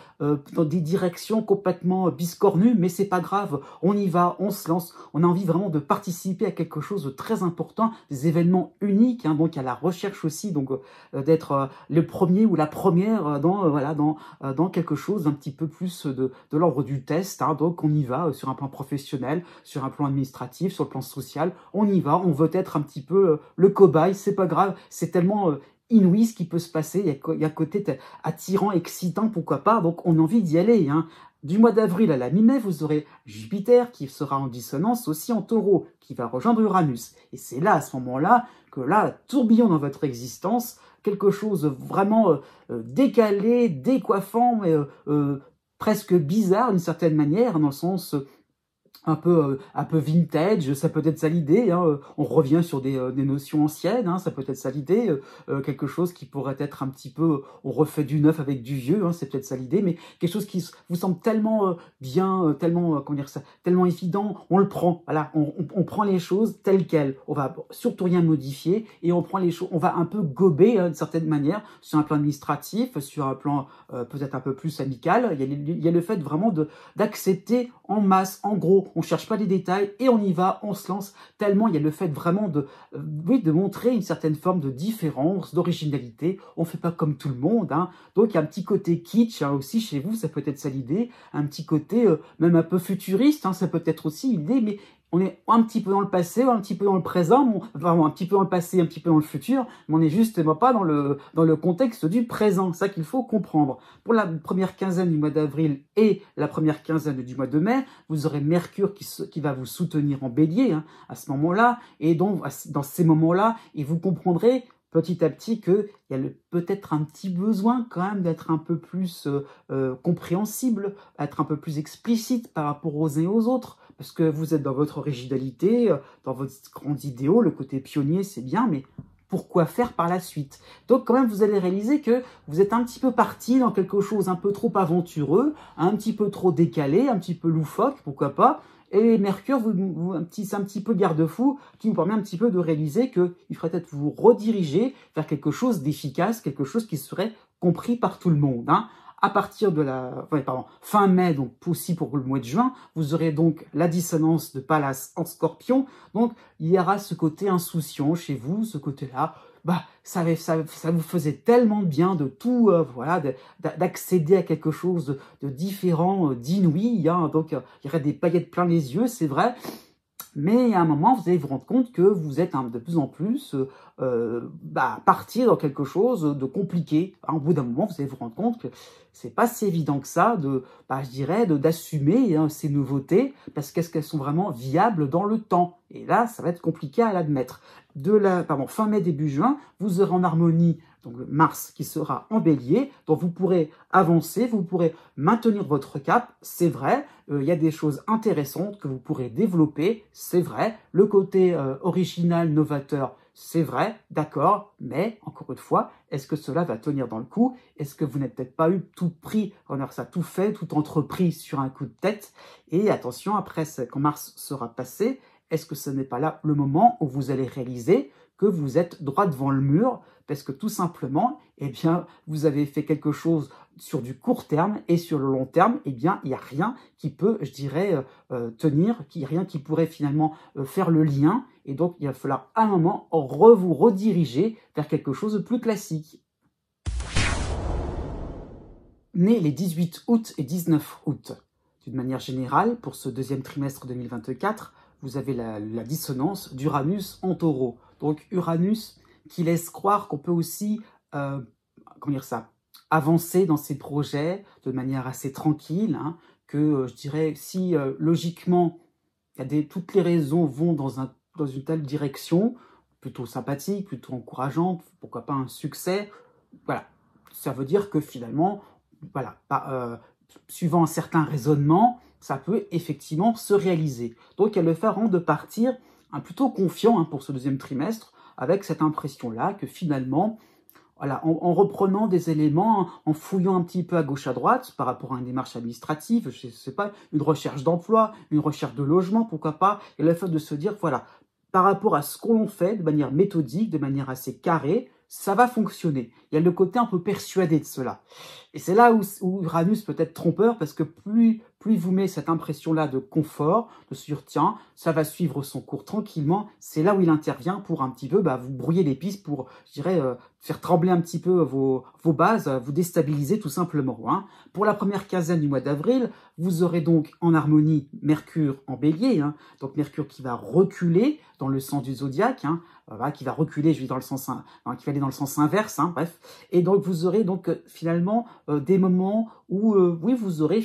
Speaker 1: dans des directions complètement biscornues, mais c'est pas grave, on y va, on se lance, on a envie vraiment de participer à quelque chose de très important, des événements uniques, hein, donc à la recherche aussi, donc d'être le premier ou la première dans quelque chose d'un petit peu plus de l'ordre du test, hein, donc on y va sur un plan professionnel, sur un plan administratif, sur le plan social, on y va, on veut être un petit peu le cobaye, c'est pas grave, c'est tellement inouï ce qui peut se passer, il y a un côté attirant, excitant, pourquoi pas, donc on a envie d'y aller. Hein. Du mois d'avril à la mi-mai, vous aurez Jupiter qui sera en dissonance aussi en taureau, qui va rejoindre Uranus. Et c'est là, à ce moment-là, que là, tourbillon dans votre existence, quelque chose vraiment décalé, décoiffant, mais presque bizarre d'une certaine manière, dans le sens un peu vintage, ça peut être ça l'idée, hein, on revient sur des notions anciennes, hein, ça peut être ça l'idée, quelque chose qui pourrait être un petit peu, on refait du neuf avec du vieux, hein, c'est peut-être ça l'idée, mais quelque chose qui vous semble tellement bien, tellement, comment dire ça, tellement évident, on le prend, voilà, on prend les choses telles quelles, on va surtout rien modifier, et on prend les choses, on va un peu gober d'une certaine manière, sur un plan administratif, sur un plan peut-être un peu plus amical, il y a le fait vraiment d'accepter en masse, en gros, on cherche pas les détails et on y va, on se lance, tellement il y a le fait vraiment de montrer une certaine forme de différence, d'originalité, on fait pas comme tout le monde, hein. Donc il y a un petit côté kitsch hein, aussi chez vous, ça peut être ça l'idée, un petit côté même un peu futuriste, hein, ça peut être aussi l'idée, mais on est un petit peu dans le passé, un petit peu dans le présent, vraiment un petit peu dans le passé, un petit peu dans le futur, mais on n'est justement pas dans le contexte du présent. C'est ça qu'il faut comprendre. Pour la première quinzaine du mois d'avril et la première quinzaine du mois de mai, vous aurez Mercure qui va vous soutenir en bélier hein, à ce moment-là, et donc dans ces moments-là, et vous comprendrez petit à petit qu'il y a peut-être un petit besoin quand même d'être un peu plus compréhensible, être un peu plus explicite par rapport aux uns et aux autres, parce que vous êtes dans votre originalité, dans votre grands idéaux, le côté pionnier c'est bien, mais pourquoi faire par la suite? Donc quand même vous allez réaliser que vous êtes un petit peu parti dans quelque chose un peu trop aventureux, un petit peu trop décalé, un petit peu loufoque, pourquoi pas. Et Mercure, c'est un petit peu garde-fou qui vous permet un petit peu de réaliser qu'il faudrait peut-être vous rediriger vers quelque chose d'efficace, quelque chose qui serait compris par tout le monde. Hein. À partir de fin mai, donc aussi pour le mois de juin, vous aurez donc la dissonance de Pallas en Scorpion. Donc il y aura ce côté insouciant chez vous, ce côté-là. Ça vous faisait tellement de bien de tout, d'accéder à quelque chose de différent, d'inouï. Hein. Donc, il y aurait des paillettes plein les yeux, c'est vrai. Mais à un moment, vous allez vous rendre compte que vous êtes de plus en plus parti dans quelque chose de compliqué. Au bout d'un moment, vous allez vous rendre compte que c'est pas si évident que ça d'assumer ces nouveautés, parce qu'est-ce qu'elles sont vraiment viables dans le temps. Et là, ça va être compliqué à l'admettre. Fin mai, début juin, vous aurez en harmonie donc Mars qui sera en bélier, donc vous pourrez avancer, vous pourrez maintenir votre cap, c'est vrai, il y a des choses intéressantes que vous pourrez développer, c'est vrai, le côté original, novateur, c'est vrai, d'accord, mais encore une fois, est-ce que cela va tenir dans le coup? Est-ce que vous n'êtes peut-être pas eu tout pris, tout fait, tout entrepris sur un coup de tête? Et attention, après, quand Mars sera passé, est-ce que ce n'est pas là le moment où vous allez réaliser que vous êtes droit devant le mur, parce que tout simplement, vous avez fait quelque chose sur du court terme, et sur le long terme, il n'y a rien qui peut, tenir, rien qui pourrait finalement faire le lien, et donc il va falloir à un moment vous rediriger vers quelque chose de plus classique. Né les 18 août et 19 août, d'une manière générale, pour ce deuxième trimestre 2024, vous avez la dissonance d'Uranus en Taureau. Donc Uranus qui laisse croire qu'on peut aussi avancer dans ses projets de manière assez tranquille, hein, que je dirais si logiquement toutes les raisons vont dans une telle direction, plutôt sympathique, plutôt encourageante, pourquoi pas un succès, voilà. Ça veut dire que finalement, suivant un certain raisonnement, ça peut effectivement se réaliser. Donc, elle le fait rendre de partir plutôt confiant pour ce deuxième trimestre, avec cette impression-là que finalement, en reprenant des éléments, en fouillant un petit peu à gauche à droite par rapport à une démarche administrative, je ne sais pas, une recherche d'emploi, une recherche de logement, pourquoi pas, et le fait de se dire, par rapport à ce qu'on fait de manière méthodique, de manière assez carrée, ça va fonctionner. Il y a le côté un peu persuadé de cela. Et c'est là où Uranus peut être trompeur, parce que plus il vous met cette impression-là de confort, de se dire, tiens, ça va suivre son cours tranquillement, c'est là où il intervient pour un petit peu vous brouiller les pistes, pour, faire trembler un petit peu vos bases, vous déstabiliser tout simplement. Hein. Pour la première quinzaine du mois d'avril, vous aurez donc en harmonie Mercure en bélier, hein, donc Mercure qui va reculer dans le sens du zodiaque, hein, qui va reculer, qui va aller dans le sens inverse, hein, bref. Et donc vous aurez donc finalement des moments où vous aurez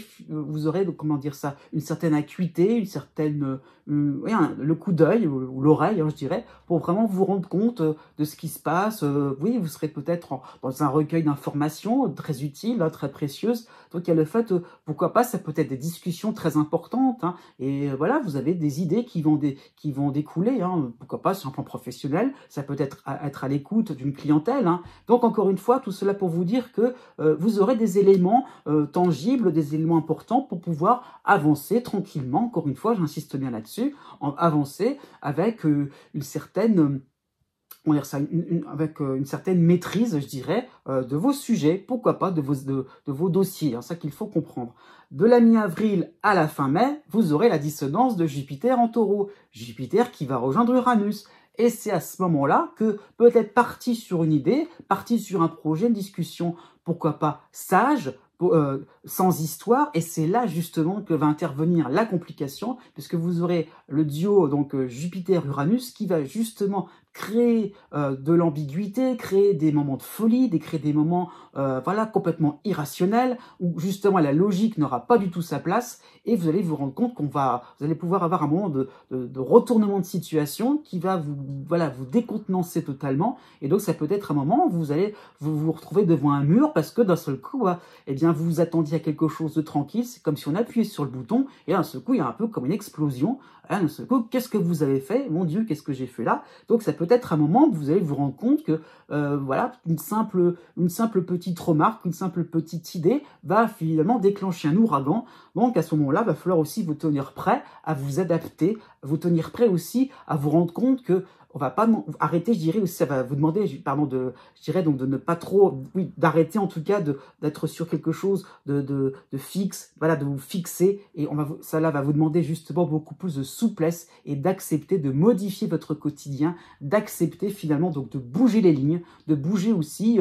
Speaker 1: une certaine acuité, une certaine le coup d'œil ou l'oreille, hein, je dirais, pour vraiment vous rendre compte de ce qui se passe. Vous serez peut-être dans un recueil d'informations très utiles, hein, très précieuses. Donc il y a le fait, pourquoi pas, ça peut être des discussions très importantes, hein, et vous avez des idées qui vont découler, hein, pourquoi pas sur un plan professionnel, ça peut être à l'écoute d'une clientèle. Hein. Donc encore une fois, tout cela pour vous dire que vous aurez des éléments tangibles, des éléments importants pour pouvoir avancer tranquillement. Encore une fois, j'insiste bien là-dessus, avancer avec une certaine maîtrise, je dirais, de vos sujets, pourquoi pas de vos dossiers, hein, ça qu'il faut comprendre. De la mi-avril à la fin mai, vous aurez la dissonance de Jupiter en Taureau, Jupiter qui va rejoindre Uranus. Et c'est à ce moment-là que peut-être parti sur une idée, parti sur un projet, une discussion, pourquoi pas sage, sans histoire, et c'est là justement que va intervenir la complication, puisque vous aurez le duo donc Jupiter-Uranus qui va justement créer de l'ambiguïté, créer des moments de folie, créer des moments voilà, complètement irrationnels, où justement la logique n'aura pas du tout sa place, et vous allez vous rendre compte vous allez pouvoir avoir un moment de retournement de situation qui va voilà, vous décontenancer totalement, et donc ça peut être un moment où vous allez vous retrouver devant un mur, parce que d'un seul coup, eh bien, vous vous attendiez à quelque chose de tranquille, c'est comme si on appuyait sur le bouton, et d'un seul coup, il y a un peu comme une explosion. D'un seul coup, qu'est-ce que vous avez fait? Mon Dieu, qu'est-ce que j'ai fait là? Donc ça peut être un moment où vous allez vous rendre compte que voilà, une simple petite remarque, une simple petite idée va finalement déclencher un ouragan. Donc à ce moment-là, il va falloir aussi vous tenir prêt à vous adapter, vous tenir prêt aussi à vous rendre compte que on va pas arrêter, je dirais aussi, ça va vous demander, pardon, je dirais donc de ne pas trop, oui, d'arrêter en tout cas d'être sur quelque chose de fixe, voilà, de vous fixer, et ça là va vous demander justement beaucoup plus de souplesse et d'accepter, de modifier votre quotidien, d'accepter finalement donc de bouger les lignes, de bouger aussi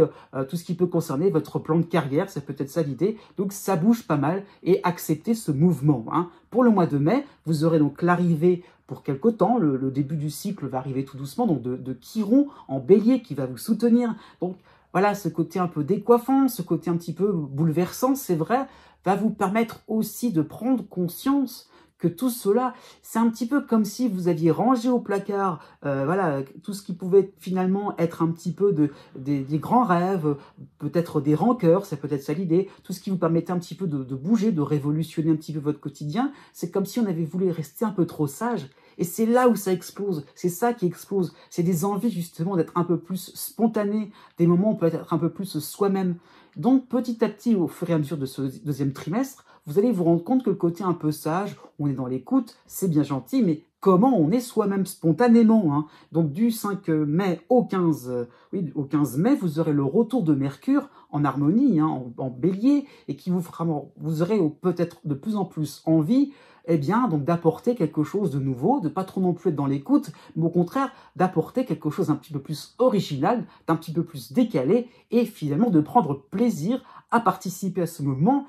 Speaker 1: tout ce qui peut concerner votre plan de carrière, ça peut être ça l'idée, donc ça bouge pas mal, et accepter ce mouvement, hein. Pour le mois de mai, vous aurez donc l'arrivée pour quelque temps, le début du cycle va arriver tout doucement, donc de Chiron en bélier qui va vous soutenir. Donc voilà, ce côté un peu décoiffant, ce côté un petit peu bouleversant, c'est vrai, va vous permettre aussi de prendre conscience que tout cela, c'est un petit peu comme si vous aviez rangé au placard voilà, tout ce qui pouvait finalement être un petit peu des grands rêves, peut-être des rancœurs, c'est peut-être ça l'idée, tout ce qui vous permettait un petit peu de bouger, de révolutionner un petit peu votre quotidien. C'est comme si on avait voulu rester un peu trop sage. Et c'est là où ça explose, c'est ça qui explose, c'est des envies justement d'être un peu plus spontané, des moments où on peut être un peu plus soi-même. Donc petit à petit, au fur et à mesure de ce deuxième trimestre, vous allez vous rendre compte que le côté un peu sage, on est dans l'écoute, c'est bien gentil, mais comment on est soi-même spontanément, hein. Donc du 5 mai au 15, au 15 mai, vous aurez le retour de Mercure en harmonie, hein, en bélier, et qui vous aurez peut-être de plus en plus envie, eh bien, donc d'apporter quelque chose de nouveau, de pas trop non plus être dans l'écoute, mais au contraire, d'apporter quelque chose un petit peu plus original, d'un petit peu plus décalé, et finalement de prendre plaisir à participer à ce mouvement,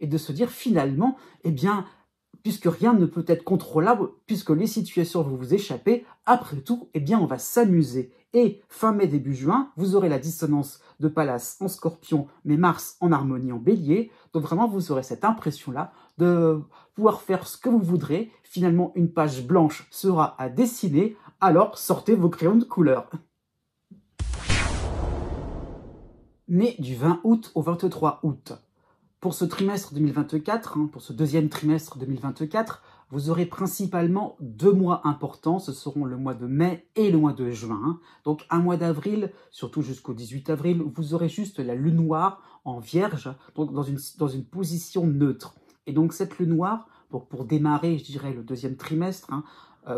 Speaker 1: et de se dire finalement, eh bien, puisque rien ne peut être contrôlable, puisque les situations vont vous échapper, après tout, eh bien, on va s'amuser. Et fin mai, début juin, vous aurez la dissonance de Pallas en Scorpion, mais Mars en harmonie en Bélier. Donc vraiment, vous aurez cette impression-là de pouvoir faire ce que vous voudrez. Finalement, une page blanche sera à dessiner, alors sortez vos crayons de couleur. Né du 20 août au 23 août. Pour ce trimestre 2024, pour ce deuxième trimestre 2024, vous aurez principalement 2 mois importants, ce seront le mois de mai et le mois de juin. Donc un mois d'avril, surtout jusqu'au 18 avril, vous aurez juste la lune noire en vierge, donc dans une position neutre. Et donc cette lune noire, pour démarrer, je dirais, le deuxième trimestre,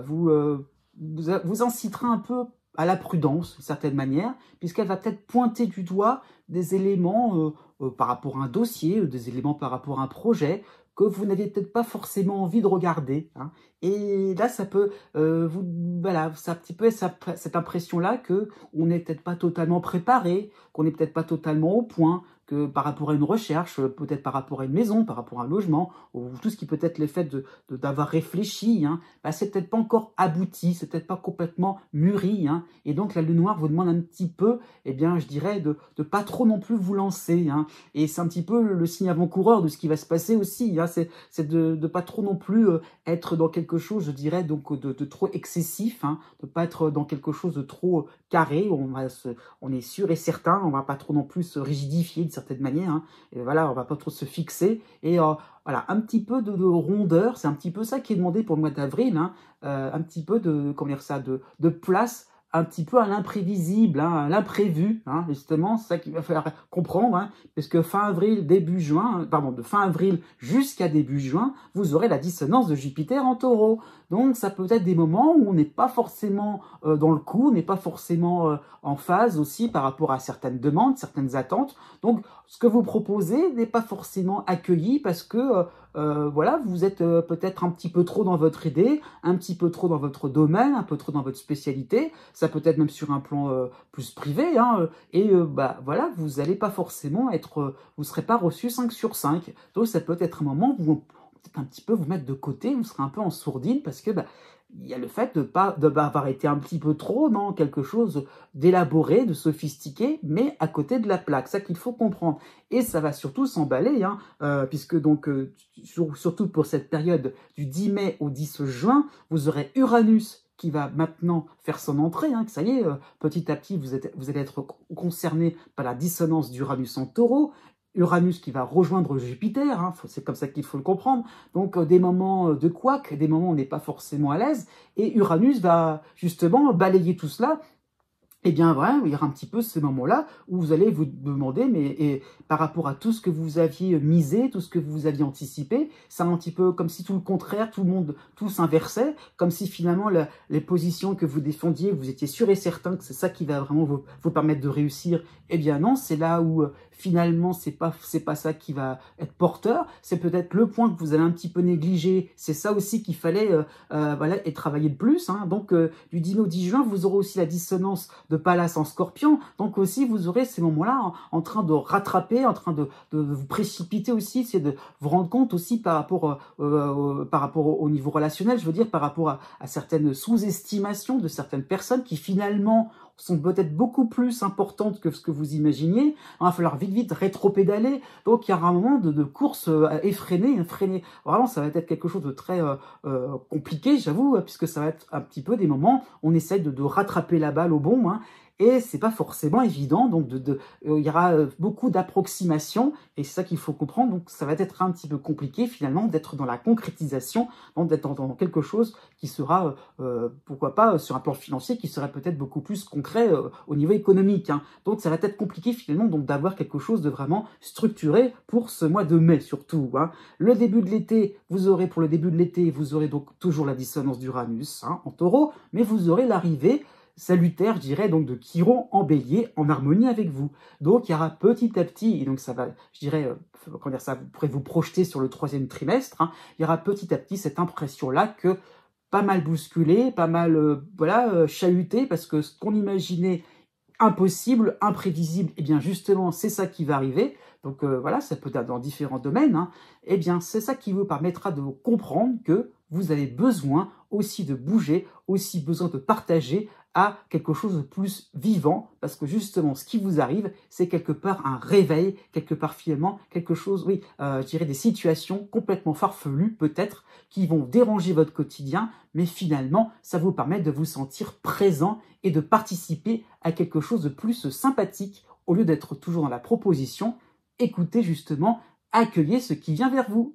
Speaker 1: vous incitera un peu à la prudence, d'une certaine manière, puisqu'elle va peut-être pointer du doigt des éléments par rapport à un dossier, des éléments par rapport à un projet que vous n'avez peut-être pas forcément envie de regarder, hein. Et là, ça peut voilà, c'est un petit peu cette impression-là qu'on n'est peut-être pas totalement préparé, qu'on n'est peut-être pas totalement au point, que par rapport à une recherche, peut-être par rapport à une maison, par rapport à un logement, ou tout ce qui peut être le fait d'avoir réfléchi, hein, c'est peut-être pas encore abouti, c'est peut-être pas complètement mûri, hein, et donc la lune noire vous demande un petit peu, eh bien, je dirais, de pas trop non plus vous lancer, hein, et c'est un petit peu le signe avant-coureur de ce qui va se passer aussi, hein, c'est de pas trop non plus être dans quelque chose, je dirais, donc de trop excessif, hein, de pas être dans quelque chose de trop carré, on est sûr et certain, on va pas trop non plus se rigidifier de certaine manière, hein, et voilà, on va pas trop se fixer, et voilà, un petit peu de rondeur, c'est un petit peu ça qui est demandé pour le mois d'avril, hein, un petit peu de place, un petit peu à l'imprévisible, hein, à l'imprévu, hein, justement, c'est ça qu'il va falloir comprendre, hein, parce que fin avril, début juin, de fin avril jusqu'à début juin, vous aurez la dissonance de Jupiter en Taureau. Donc ça peut être des moments où on n'est pas forcément dans le coup, on n'est pas forcément en phase aussi par rapport à certaines demandes, certaines attentes. Donc ce que vous proposez n'est pas forcément accueilli parce que voilà, vous êtes peut-être un petit peu trop dans votre idée, un petit peu trop dans votre domaine, un peu trop dans votre spécialité. Ça peut être même sur un plan plus privé, hein, et voilà, vous n'allez pas forcément vous ne serez pas reçu 5 sur 5. Donc ça peut être un moment où peut-être un petit peu vous mettre de côté, vous serez un peu en sourdine parce que il y a le fait d'avoir été un petit peu trop dans quelque chose d'élaboré, de sophistiqué, mais à côté de la plaque. C'est ça qu'il faut comprendre. Et ça va surtout s'emballer, hein, puisque donc, surtout pour cette période du 10 mai au 10 juin, vous aurez Uranus qui va maintenant faire son entrée, hein, que ça y est, petit à petit, vous allez être concerné par la dissonance d'Uranus en Taureau, Uranus qui va rejoindre Jupiter, hein, c'est comme ça qu'il faut le comprendre, donc des moments de couac, des moments où on n'est pas forcément à l'aise, et Uranus va justement balayer tout cela. Eh bien, voilà, il y aura un petit peu ce moment-là où vous allez vous demander, mais par rapport à tout ce que vous aviez misé, tout ce que vous aviez anticipé, c'est un petit peu comme si tout le contraire, tout s'inversait, comme si finalement les positions que vous défendiez, vous étiez sûr et certain que c'est ça qui va vraiment vous permettre de réussir. Eh bien non, c'est là où finalement c'est pas ça qui va être porteur, c'est peut-être le point que vous allez un petit peu négliger, c'est ça aussi qu'il fallait voilà, et travailler de plus, hein. Donc du 10 mai au 10 juin, vous aurez aussi la dissonance de Pallas en Scorpion, donc aussi vous aurez ces moments-là en train de rattraper, en train de vous précipiter aussi, c'est de vous rendre compte aussi par rapport au niveau relationnel, je veux dire par rapport à certaines sous-estimations de certaines personnes qui finalement sont peut-être beaucoup plus importantes que ce que vous imaginiez. Il va falloir vite rétro-pédaler. Donc il y aura un moment de course effrénée. Vraiment, ça va être quelque chose de très compliqué, j'avoue, puisque ça va être un petit peu des moments où on essaye de rattraper la balle au bond, hein. Et c'est pas forcément évident, donc il y aura beaucoup d'approximations, et c'est ça qu'il faut comprendre, donc ça va être un petit peu compliqué finalement d'être dans la concrétisation, donc d'être dans quelque chose qui sera, pourquoi pas, sur un plan financier, qui serait peut-être beaucoup plus concret au niveau économique, hein. Donc ça va être compliqué finalement donc d'avoir quelque chose de vraiment structuré pour ce mois de mai surtout, hein. Le début de l'été, pour le début de l'été, vous aurez donc toujours la dissonance d'Uranus, hein, en Taureau, mais vous aurez l'arrivée salutaire, je dirais, donc de Chiron en Bélier, en harmonie avec vous. Donc, il y aura petit à petit, et donc ça va, je dirais, comment dire ça, vous pourrez vous projeter sur le 3e trimestre, hein, il y aura petit à petit cette impression-là que pas mal bousculé, pas mal, chahuté, parce que ce qu'on imaginait impossible, imprévisible, et bien justement, c'est ça qui va arriver. Donc voilà, ça peut être dans différents domaines, hein. Eh bien, c'est ça qui vous permettra de comprendre que vous avez besoin aussi de bouger, aussi besoin de partager à quelque chose de plus vivant, parce que justement, ce qui vous arrive, c'est quelque part un réveil, quelque part finalement, quelque chose, oui, je dirais des situations complètement farfelues, peut-être, qui vont déranger votre quotidien, mais finalement, ça vous permet de vous sentir présent et de participer à quelque chose de plus sympathique, au lieu d'être toujours dans la proposition. Écoutez justement, accueillez ce qui vient vers vous.